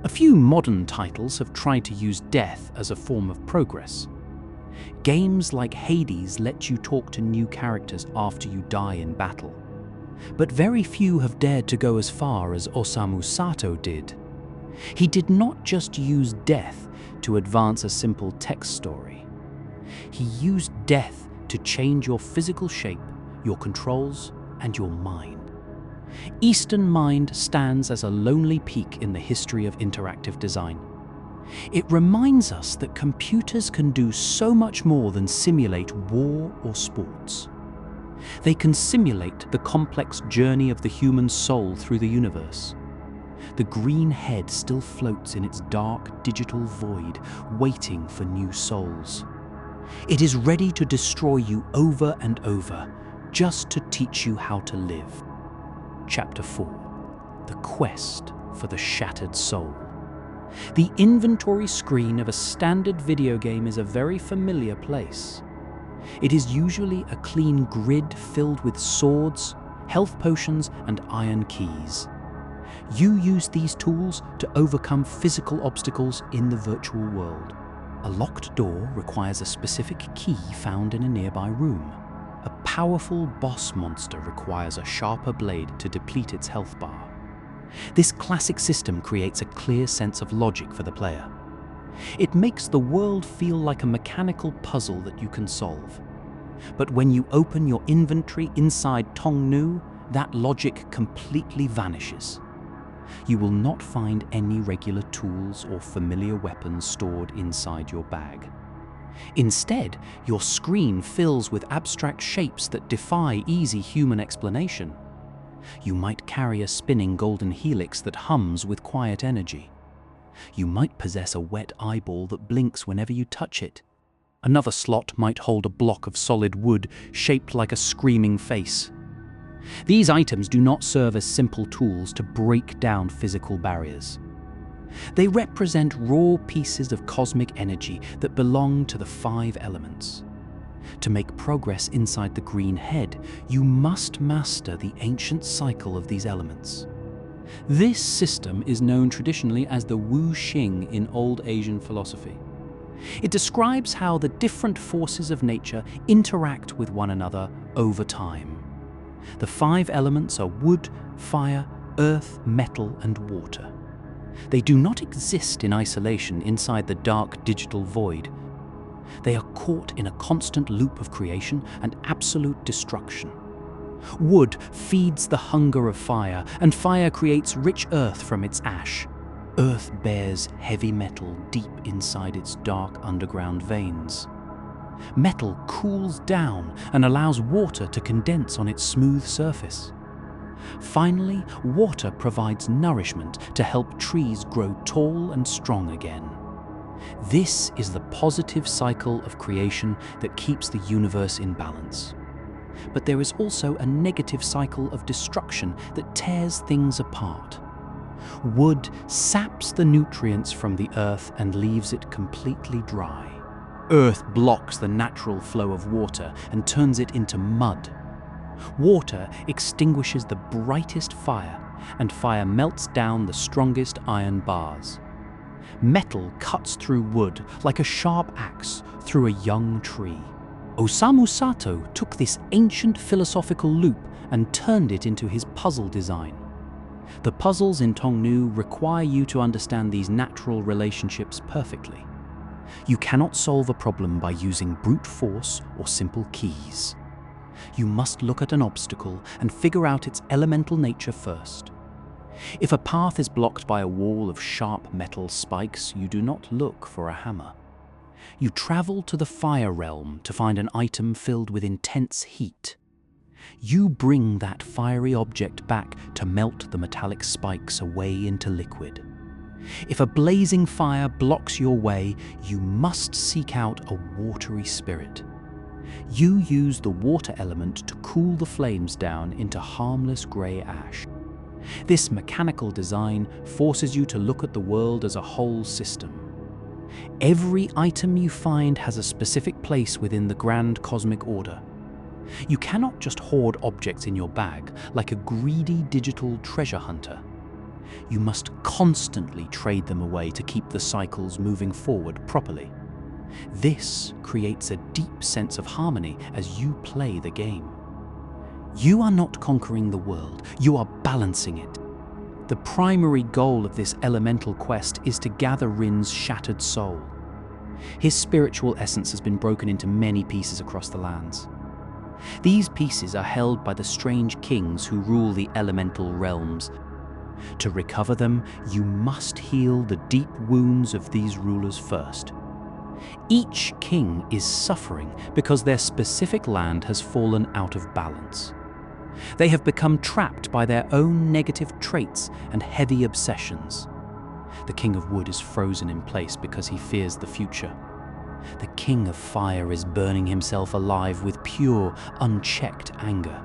A few modern titles have tried to use death as a form of progress. Games like Hades let you talk to new characters after you die in battle. But very few have dared to go as far as Osamu Sato did. He did not just use death to advance a simple text story. He used death to change your physical shape, your controls, and your mind. Eastern Mind stands as a lonely peak in the history of interactive design. It reminds us that computers can do so much more than simulate war or sports. They can simulate the complex journey of the human soul through the universe. The green head still floats in its dark digital void, waiting for new souls. It is ready to destroy you over and over, just to teach you how to live. Chapter 4. The Quest for the Shattered Soul. The inventory screen of a standard video game is a very familiar place. It is usually a clean grid filled with swords, health potions, and iron keys. You use these tools to overcome physical obstacles in the virtual world. A locked door requires a specific key found in a nearby room. A powerful boss monster requires a sharper blade to deplete its health bar. This classic system creates a clear sense of logic for the player. It makes the world feel like a mechanical puzzle that you can solve. But when you open your inventory inside Tong Nou, that logic completely vanishes. You will not find any regular tools or familiar weapons stored inside your bag. Instead, your screen fills with abstract shapes that defy easy human explanation. You might carry a spinning golden helix that hums with quiet energy. You might possess a wet eyeball that blinks whenever you touch it. Another slot might hold a block of solid wood shaped like a screaming face. These items do not serve as simple tools to break down physical barriers. They represent raw pieces of cosmic energy that belong to the 5 elements. To make progress inside the green head, you must master the ancient cycle of these elements. This system is known traditionally as the Wu Xing in old Asian philosophy. It describes how the different forces of nature interact with one another over time. The 5 elements are wood, fire, earth, metal, and water. They do not exist in isolation inside the dark digital void. They are caught in a constant loop of creation and absolute destruction. Wood feeds the hunger of fire, and fire creates rich earth from its ash. Earth bears heavy metal deep inside its dark underground veins. Metal cools down and allows water to condense on its smooth surface. Finally, water provides nourishment to help trees grow tall and strong again. This is the positive cycle of creation that keeps the universe in balance. But there is also a negative cycle of destruction that tears things apart. Wood saps the nutrients from the earth and leaves it completely dry. Earth blocks the natural flow of water and turns it into mud. Water extinguishes the brightest fire, and fire melts down the strongest iron bars. Metal cuts through wood like a sharp axe through a young tree. Osamu Sato took this ancient philosophical loop and turned it into his puzzle design. The puzzles in Tong Nou require you to understand these natural relationships perfectly. You cannot solve a problem by using brute force or simple keys. You must look at an obstacle and figure out its elemental nature first. If a path is blocked by a wall of sharp metal spikes, you do not look for a hammer. You travel to the fire realm to find an item filled with intense heat. You bring that fiery object back to melt the metallic spikes away into liquid. If a blazing fire blocks your way, you must seek out a watery spirit. You use the water element to cool the flames down into harmless grey ash. This mechanical design forces you to look at the world as a whole system. Every item you find has a specific place within the grand cosmic order. You cannot just hoard objects in your bag like a greedy digital treasure hunter. You must constantly trade them away to keep the cycles moving forward properly. This creates a deep sense of harmony as you play the game. You are not conquering the world, you are balancing it. The primary goal of this elemental quest is to gather Rin's shattered soul. His spiritual essence has been broken into many pieces across the lands. These pieces are held by the strange kings who rule the elemental realms. To recover them, you must heal the deep wounds of these rulers first. Each king is suffering because their specific land has fallen out of balance. They have become trapped by their own negative traits and heavy obsessions. The King of Wood is frozen in place because he fears the future. The King of Fire is burning himself alive with pure, unchecked anger.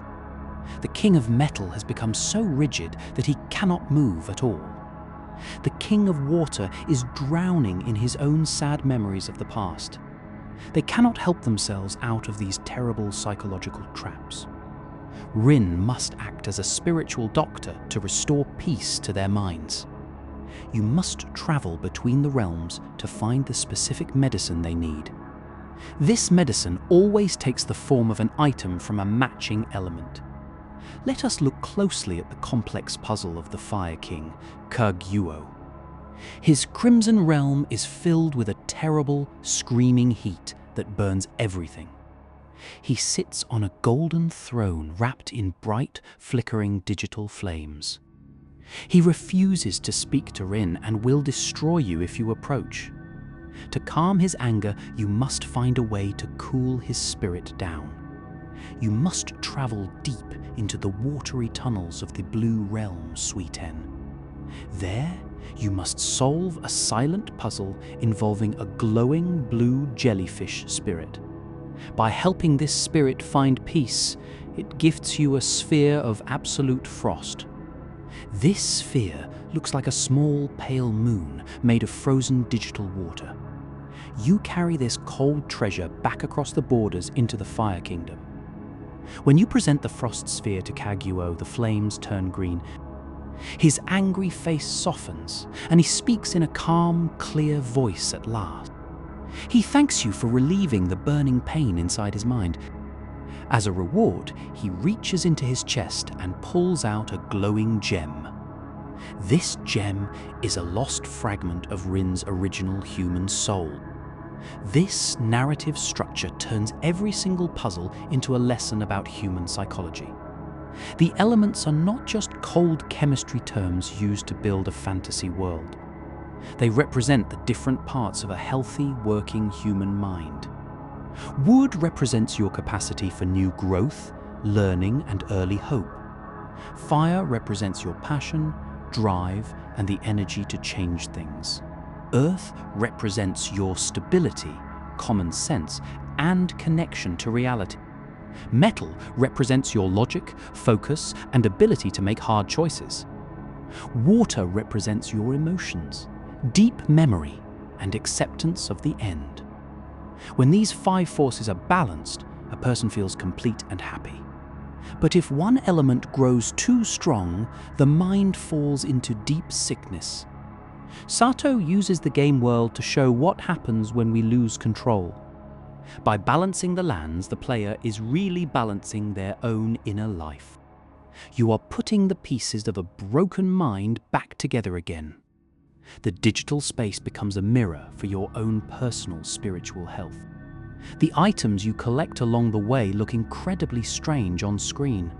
The King of Metal has become so rigid that he cannot move at all. The King of Water is drowning in his own sad memories of the past. They cannot help themselves out of these terrible psychological traps. Rin must act as a spiritual doctor to restore peace to their minds. You must travel between the realms to find the specific medicine they need. This medicine always takes the form of an item from a matching element. Let us look closely at the complex puzzle of the Fire King, Kaguo. His crimson realm is filled with a terrible, screaming heat that burns everything. He sits on a golden throne wrapped in bright, flickering digital flames. He refuses to speak to Rin and will destroy you if you approach. To calm his anger, you must find a way to cool his spirit down. You must travel deep into the watery tunnels of the Blue Realm, Sui-ten. There, you must solve a silent puzzle involving a glowing blue jellyfish spirit. By helping this spirit find peace, it gifts you a sphere of absolute frost. This sphere looks like a small pale moon made of frozen digital water. You carry this cold treasure back across the borders into the Fire Kingdom. When you present the frost sphere to Kaguo, the flames turn green. His angry face softens, and he speaks in a calm, clear voice at last. He thanks you for relieving the burning pain inside his mind. As a reward, he reaches into his chest and pulls out a glowing gem. This gem is a lost fragment of Rin's original human soul. This narrative structure turns every single puzzle into a lesson about human psychology. The elements are not just cold chemistry terms used to build a fantasy world. They represent the different parts of a healthy, working human mind. Wood represents your capacity for new growth, learning, and early hope. Fire represents your passion, drive, and the energy to change things. Earth represents your stability, common sense, and connection to reality. Metal represents your logic, focus, and ability to make hard choices. Water represents your emotions, deep memory, and acceptance of the end. When these 5 forces are balanced, a person feels complete and happy. But if one element grows too strong, the mind falls into deep sickness. Sato uses the game world to show what happens when we lose control. By balancing the lands, the player is really balancing their own inner life. You are putting the pieces of a broken mind back together again. The digital space becomes a mirror for your own personal spiritual health. The items you collect along the way look incredibly strange on screen.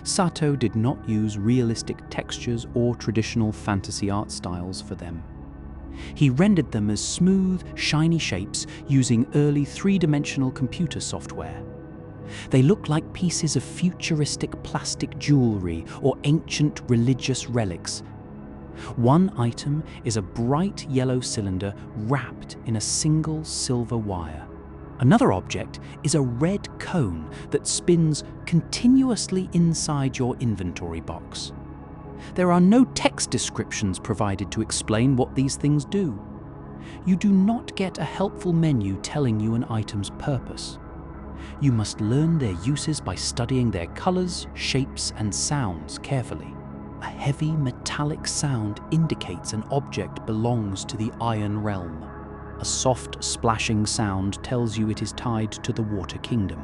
Sato did not use realistic textures or traditional fantasy art styles for them. He rendered them as smooth, shiny shapes using early 3-dimensional computer software. They look like pieces of futuristic plastic jewelry or ancient religious relics. One item is a bright yellow cylinder wrapped in a single silver wire. Another object is a red cone that spins continuously inside your inventory box. There are no text descriptions provided to explain what these things do. You do not get a helpful menu telling you an item's purpose. You must learn their uses by studying their colors, shapes, and sounds carefully. A heavy metallic sound indicates an object belongs to the Iron Realm. A soft splashing sound tells you it is tied to the Water Kingdom.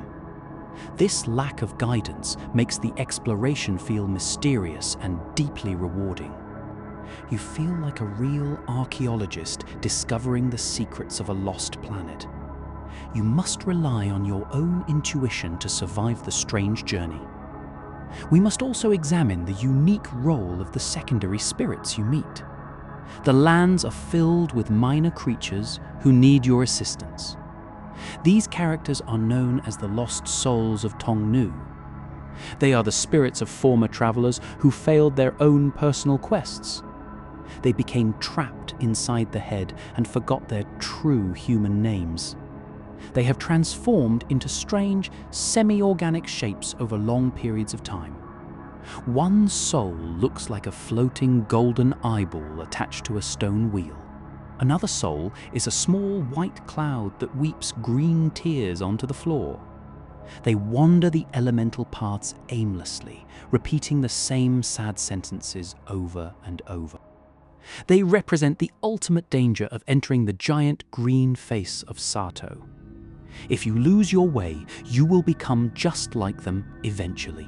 This lack of guidance makes the exploration feel mysterious and deeply rewarding. You feel like a real archaeologist discovering the secrets of a lost planet. You must rely on your own intuition to survive the strange journey. We must also examine the unique role of the secondary spirits you meet. The lands are filled with minor creatures who need your assistance. These characters are known as the lost souls of Tong Nou. They are the spirits of former travelers who failed their own personal quests. They became trapped inside the head and forgot their true human names. They have transformed into strange, semi-organic shapes over long periods of time. One soul looks like a floating golden eyeball attached to a stone wheel. Another soul is a small white cloud that weeps green tears onto the floor. They wander the elemental paths aimlessly, repeating the same sad sentences over and over. They represent the ultimate danger of entering the giant green face of Sato. If you lose your way, you will become just like them eventually.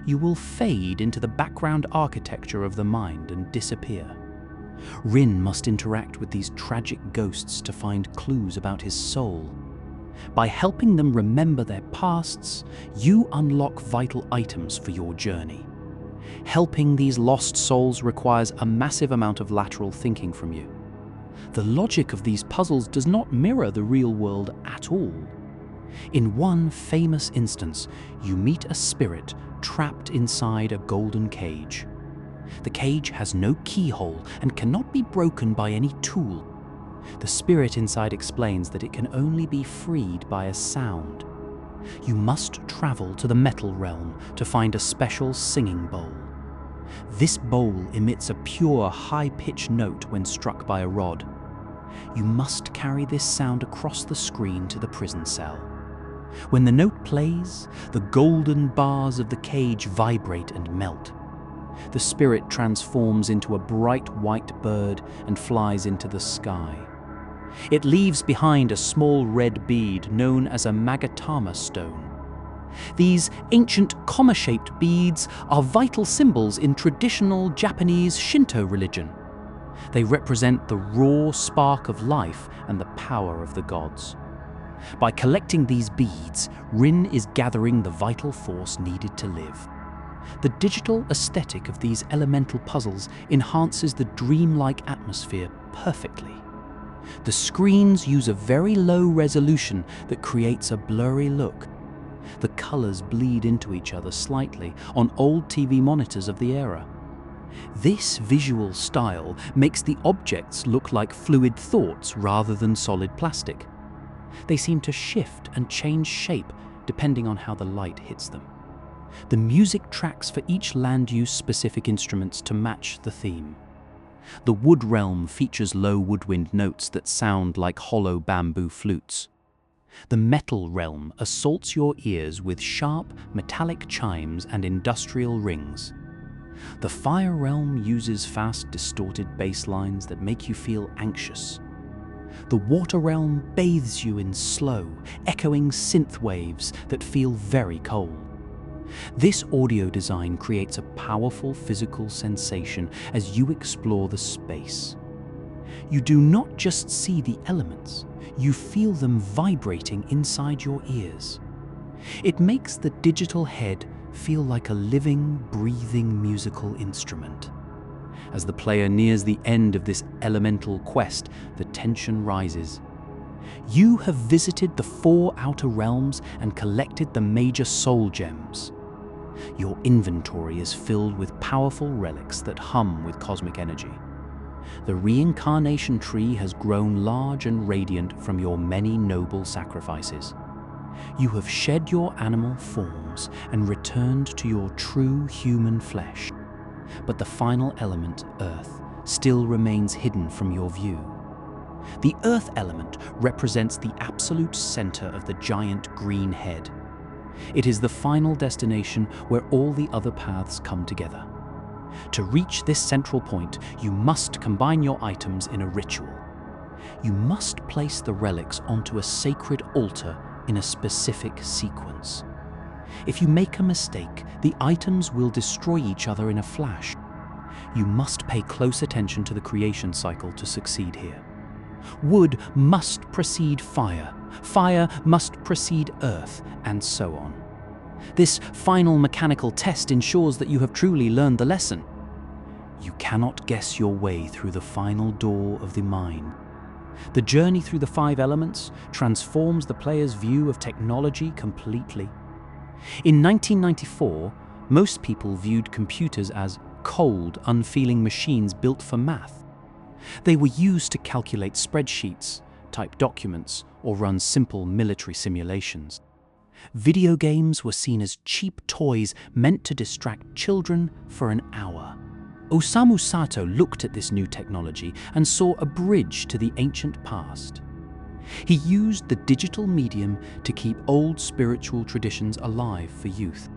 You will fade into the background architecture of the mind and disappear. Rin must interact with these tragic ghosts to find clues about his soul. By helping them remember their pasts, you unlock vital items for your journey. Helping these lost souls requires a massive amount of lateral thinking from you. The logic of these puzzles does not mirror the real world at all. In one famous instance, you meet a spirit trapped inside a golden cage. The cage has no keyhole and cannot be broken by any tool. The spirit inside explains that it can only be freed by a sound. You must travel to the metal realm to find a special singing bowl. This bowl emits a pure, high-pitched note when struck by a rod. You must carry this sound across the screen to the prison cell. When the note plays, the golden bars of the cage vibrate and melt. The spirit transforms into a bright white bird and flies into the sky. It leaves behind a small red bead known as a Magatama stone. These ancient comma-shaped beads are vital symbols in traditional Japanese Shinto religion. They represent the raw spark of life and the power of the gods. By collecting these beads, Rin is gathering the vital force needed to live. The digital aesthetic of these elemental puzzles enhances the dreamlike atmosphere perfectly. The screens use a very low resolution that creates a blurry look. The colors bleed into each other slightly on old TV monitors of the era. This visual style makes the objects look like fluid thoughts rather than solid plastic. They seem to shift and change shape depending on how the light hits them. The music tracks for each land use specific instruments to match the theme. The wood realm features low woodwind notes that sound like hollow bamboo flutes. The metal realm assaults your ears with sharp, metallic chimes and industrial rings. The fire realm uses fast, distorted bass lines that make you feel anxious. The water realm bathes you in slow, echoing synth waves that feel very cold. This audio design creates a powerful physical sensation as you explore the space. You do not just see the elements, you feel them vibrating inside your ears. It makes the digital head feel like a living, breathing musical instrument. As the player nears the end of this elemental quest, the tension rises. You have visited the 4 outer realms and collected the major soul gems. Your inventory is filled with powerful relics that hum with cosmic energy. The reincarnation tree has grown large and radiant from your many noble sacrifices. You have shed your animal forms and returned to your true human flesh. But the final element, Earth, still remains hidden from your view. The Earth element represents the absolute center of the giant green head. It is the final destination where all the other paths come together. To reach this central point, you must combine your items in a ritual. You must place the relics onto a sacred altar in a specific sequence. If you make a mistake, the items will destroy each other in a flash. You must pay close attention to the creation cycle to succeed here. Wood must precede fire, Fire must precede earth, and so on. This final mechanical test ensures that you have truly learned the lesson. You cannot guess your way through the final door of the mind. The journey through the 5 elements transforms the player's view of technology completely. In 1994, most people viewed computers as cold, unfeeling machines built for math. They were used to calculate spreadsheets, type documents, or run simple military simulations. Video games were seen as cheap toys meant to distract children for an hour. Osamu Sato looked at this new technology and saw a bridge to the ancient past. He used the digital medium to keep old spiritual traditions alive for youth.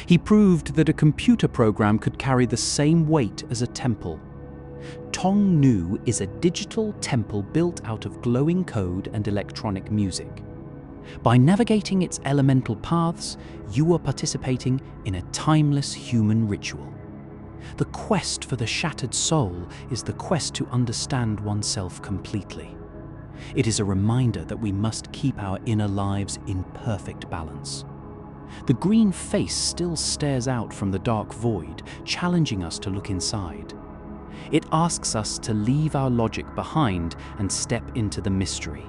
He proved that a computer program could carry the same weight as a temple. Tong Nou is a digital temple built out of glowing code and electronic music. By navigating its elemental paths, you are participating in a timeless human ritual. The quest for the shattered soul is the quest to understand oneself completely. It is a reminder that we must keep our inner lives in perfect balance. The green face still stares out from the dark void, challenging us to look inside. It asks us to leave our logic behind and step into the mystery.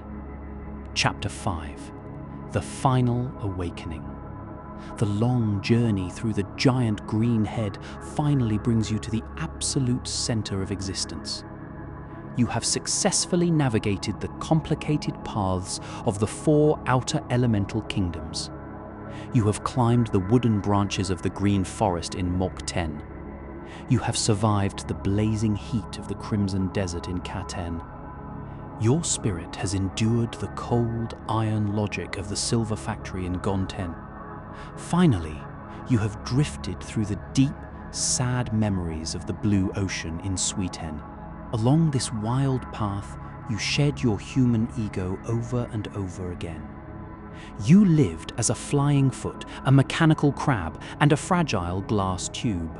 Chapter 5. The Final Awakening. The long journey through the giant green head finally brings you to the absolute center of existence. You have successfully navigated the complicated paths of the 4 outer elemental kingdoms. You have climbed the wooden branches of the green forest in Mok 10. You have survived the blazing heat of the Crimson Desert in Katen. Your spirit has endured the cold iron logic of the silver factory in Gonten. Finally, you have drifted through the deep, sad memories of the blue ocean in Suiten. Along this wild path, you shed your human ego over and over again. You lived as a flying foot, a mechanical crab, and a fragile glass tube.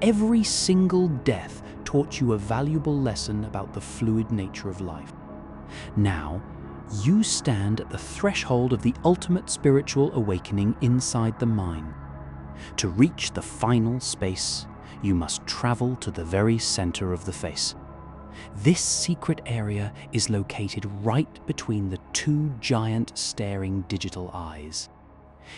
Every single death taught you a valuable lesson about the fluid nature of life. Now, you stand at the threshold of the ultimate spiritual awakening inside the mind. To reach the final space, you must travel to the very center of the face. This secret area is located right between the 2 giant staring digital eyes.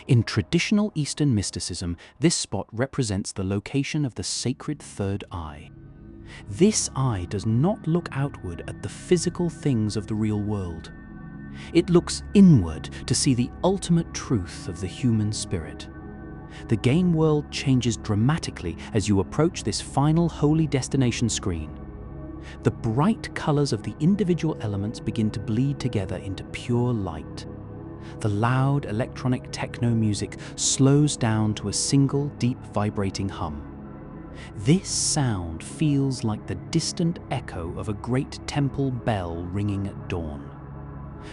In traditional Eastern mysticism, this spot represents the location of the sacred third eye. This eye does not look outward at the physical things of the real world. It looks inward to see the ultimate truth of the human spirit. The game world changes dramatically as you approach this final holy destination screen. The bright colors of the individual elements begin to bleed together into pure light. The loud electronic techno music slows down to a single deep vibrating hum. This sound feels like the distant echo of a great temple bell ringing at dawn.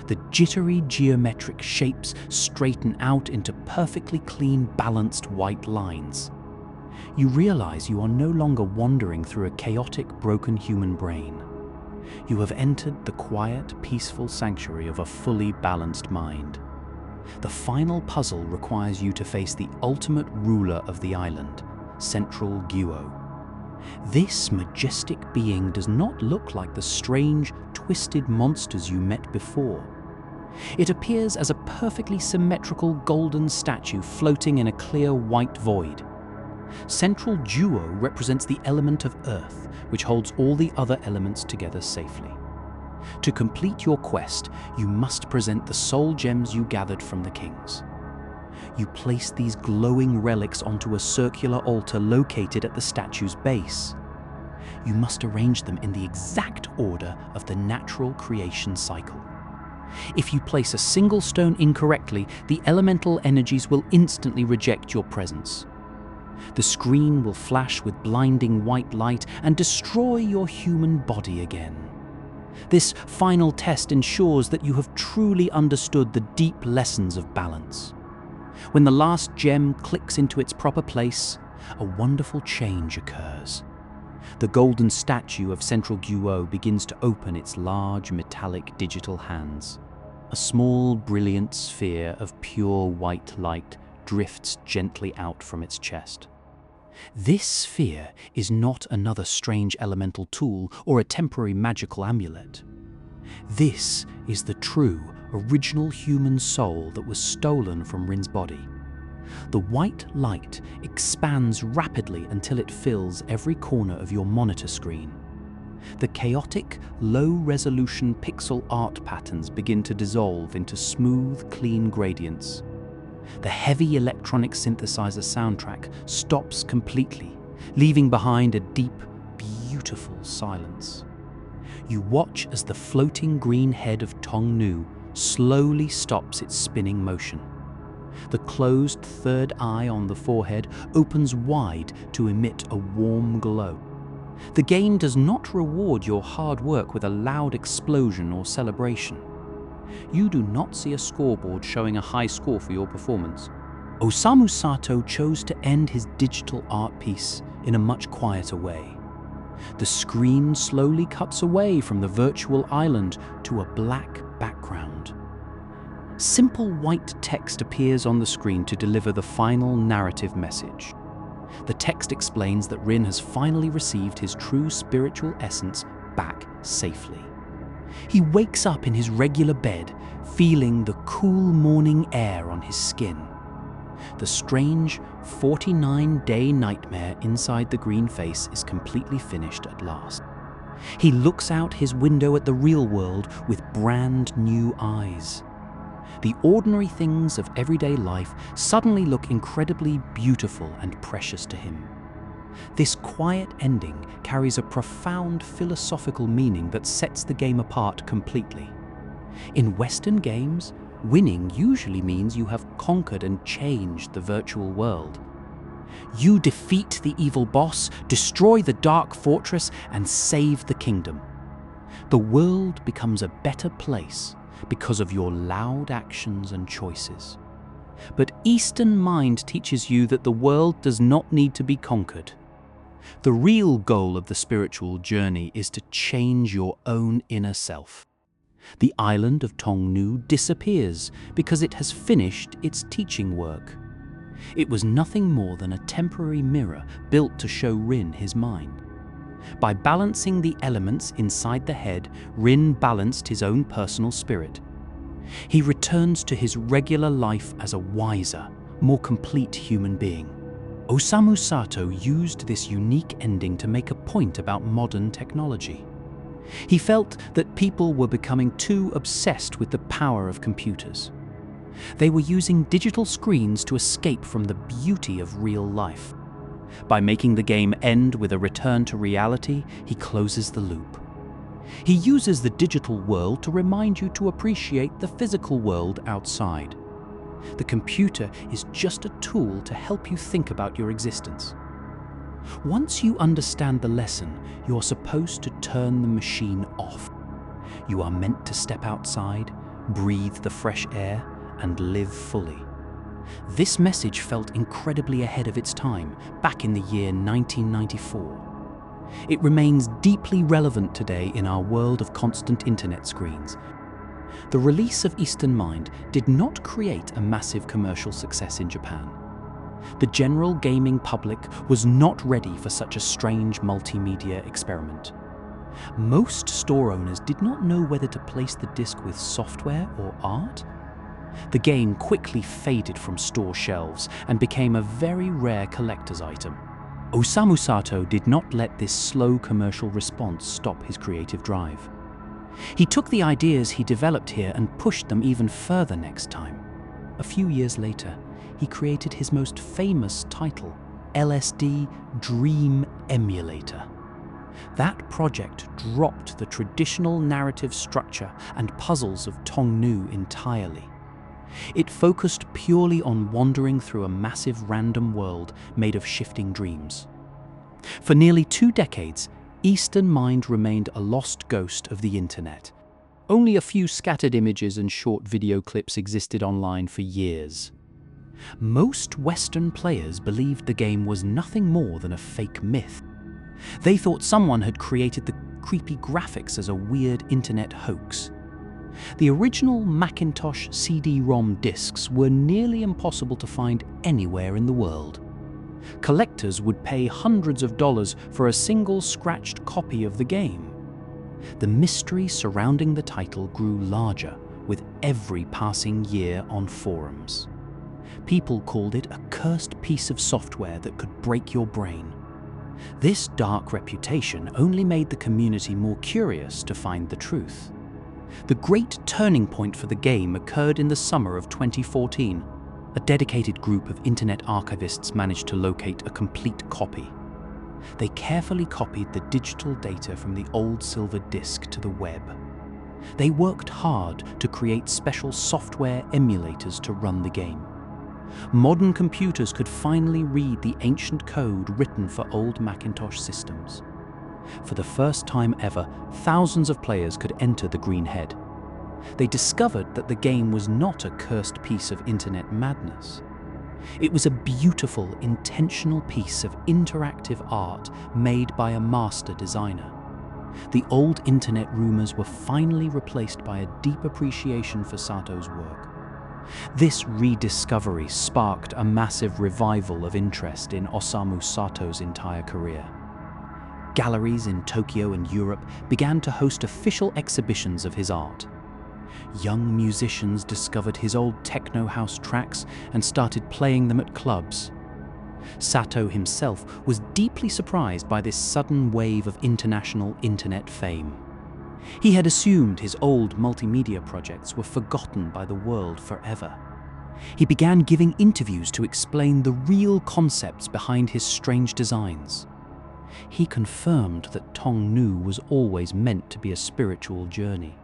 The jittery geometric shapes straighten out into perfectly clean, balanced white lines. You realize you are no longer wandering through a chaotic, broken human brain. You have entered the quiet, peaceful sanctuary of a fully balanced mind. The final puzzle requires you to face the ultimate ruler of the island, Central Guo. This majestic being does not look like the strange, twisted monsters you met before. It appears as a perfectly symmetrical golden statue floating in a clear white void. Central Duo represents the element of earth, which holds all the other elements together safely. To complete your quest, you must present the soul gems you gathered from the kings. You place these glowing relics onto a circular altar located at the statue's base. You must arrange them in the exact order of the natural creation cycle. If you place a single stone incorrectly, the elemental energies will instantly reject your presence. The screen will flash with blinding white light and destroy your human body again. This final test ensures that you have truly understood the deep lessons of balance. When the last gem clicks into its proper place, a wonderful change occurs. The golden statue of Central Guo begins to open its large metallic digital hands. A small, brilliant sphere of pure white light drifts gently out from its chest. This sphere is not another strange elemental tool or a temporary magical amulet. This is the true, original human soul that was stolen from Rin's body. The white light expands rapidly until it fills every corner of your monitor screen. The chaotic, low-resolution pixel art patterns begin to dissolve into smooth, clean gradients. The heavy electronic synthesizer soundtrack stops completely, leaving behind a deep, beautiful silence. You watch as the floating green head of Tong Nou slowly stops its spinning motion. The closed third eye on the forehead opens wide to emit a warm glow. The game does not reward your hard work with a loud explosion or celebration. You do not see a scoreboard showing a high score for your performance. Osamu Sato chose to end his digital art piece in a much quieter way. The screen slowly cuts away from the virtual island to a black background. Simple white text appears on the screen to deliver the final narrative message. The text explains that Rin has finally received his true spiritual essence back safely. He wakes up in his regular bed, feeling the cool morning air on his skin. The strange 49-day nightmare inside the green face is completely finished at last. He looks out his window at the real world with brand new eyes. The ordinary things of everyday life suddenly look incredibly beautiful and precious to him. This quiet ending carries a profound philosophical meaning that sets the game apart completely. In Western games, winning usually means you have conquered and changed the virtual world. You defeat the evil boss, destroy the dark fortress, and save the kingdom. The world becomes a better place because of your loud actions and choices. But Eastern Mind teaches you that the world does not need to be conquered. The real goal of the spiritual journey is to change your own inner self. The island of Tong Nou disappears because it has finished its teaching work. It was nothing more than a temporary mirror built to show Rin his mind. By balancing the elements inside the head, Rin balanced his own personal spirit. He returns to his regular life as a wiser, more complete human being. Osamu Sato used this unique ending to make a point about modern technology. He felt that people were becoming too obsessed with the power of computers. They were using digital screens to escape from the beauty of real life. By making the game end with a return to reality, he closes the loop. He uses the digital world to remind you to appreciate the physical world outside. The computer is just a tool to help you think about your existence. Once you understand the lesson, you're supposed to turn the machine off. You are meant to step outside, breathe the fresh air, and live fully. This message felt incredibly ahead of its time, back in the year 1994. It remains deeply relevant today in our world of constant internet screens. The release of Eastern Mind did not create a massive commercial success in Japan. The general gaming public was not ready for such a strange multimedia experiment. Most store owners did not know whether to place the disc with software or art. The game quickly faded from store shelves and became a very rare collector's item. Osamu Sato did not let this slow commercial response stop his creative drive. He took the ideas he developed here and pushed them even further next time. A few years later, he created his most famous title, LSD Dream Emulator. That project dropped the traditional narrative structure and puzzles of Tong Nou entirely. It focused purely on wandering through a massive random world made of shifting dreams. For nearly 2 decades, Eastern Mind remained a lost ghost of the internet. Only a few scattered images and short video clips existed online for years. Most Western players believed the game was nothing more than a fake myth. They thought someone had created the creepy graphics as a weird internet hoax. The original Macintosh CD-ROM discs were nearly impossible to find anywhere in the world. Collectors would pay hundreds of dollars for a single scratched copy of the game. The mystery surrounding the title grew larger with every passing year on forums. People called it a cursed piece of software that could break your brain. This dark reputation only made the community more curious to find the truth. The great turning point for the game occurred in the summer of 2014. A dedicated group of internet archivists managed to locate a complete copy. They carefully copied the digital data from the old silver disc to the web. They worked hard to create special software emulators to run the game. Modern computers could finally read the ancient code written for old Macintosh systems. For the first time ever, thousands of players could enter the Green Head. They discovered that the game was not a cursed piece of internet madness. It was a beautiful, intentional piece of interactive art made by a master designer. The old internet rumors were finally replaced by a deep appreciation for Sato's work. This rediscovery sparked a massive revival of interest in Osamu Sato's entire career. Galleries in Tokyo and Europe began to host official exhibitions of his art. Young musicians discovered his old techno house tracks and started playing them at clubs. Sato himself was deeply surprised by this sudden wave of international internet fame. He had assumed his old multimedia projects were forgotten by the world forever. He began giving interviews to explain the real concepts behind his strange designs. He confirmed that Tong Nou was always meant to be a spiritual journey.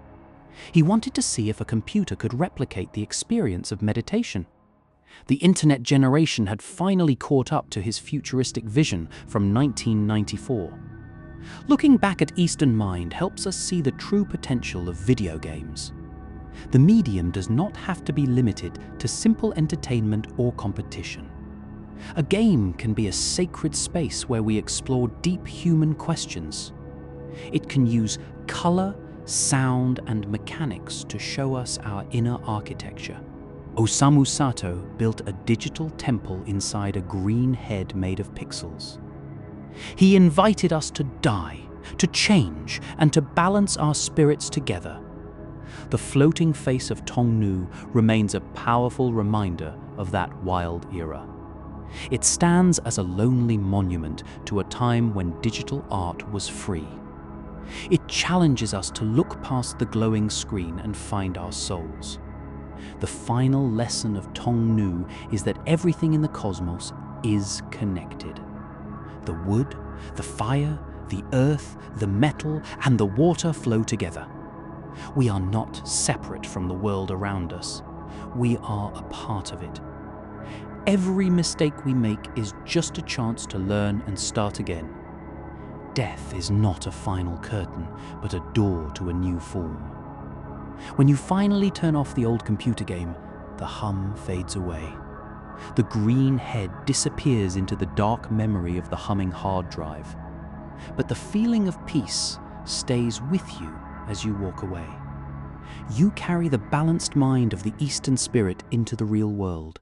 He wanted to see if a computer could replicate the experience of meditation. The internet generation had finally caught up to his futuristic vision from 1994. Looking back at Eastern Mind helps us see the true potential of video games. The medium does not have to be limited to simple entertainment or competition. A game can be a sacred space where we explore deep human questions. It can use color, sound, and mechanics to show us our inner architecture. Osamu Sato built a digital temple inside a green head made of pixels. He invited us to die, to change, and to balance our spirits together. The floating face of Tong Nou remains a powerful reminder of that wild era. It stands as a lonely monument to a time when digital art was free. It challenges us to look past the glowing screen and find our souls. The final lesson of Tong Nou is that everything in the cosmos is connected. The wood, the fire, the earth, the metal, and the water flow together. We are not separate from the world around us. We are a part of it. Every mistake we make is just a chance to learn and start again. Death is not a final curtain, but a door to a new form. When you finally turn off the old computer game, the hum fades away. The green head disappears into the dark memory of the humming hard drive. But the feeling of peace stays with you as you walk away. You carry the balanced mind of the Eastern spirit into the real world.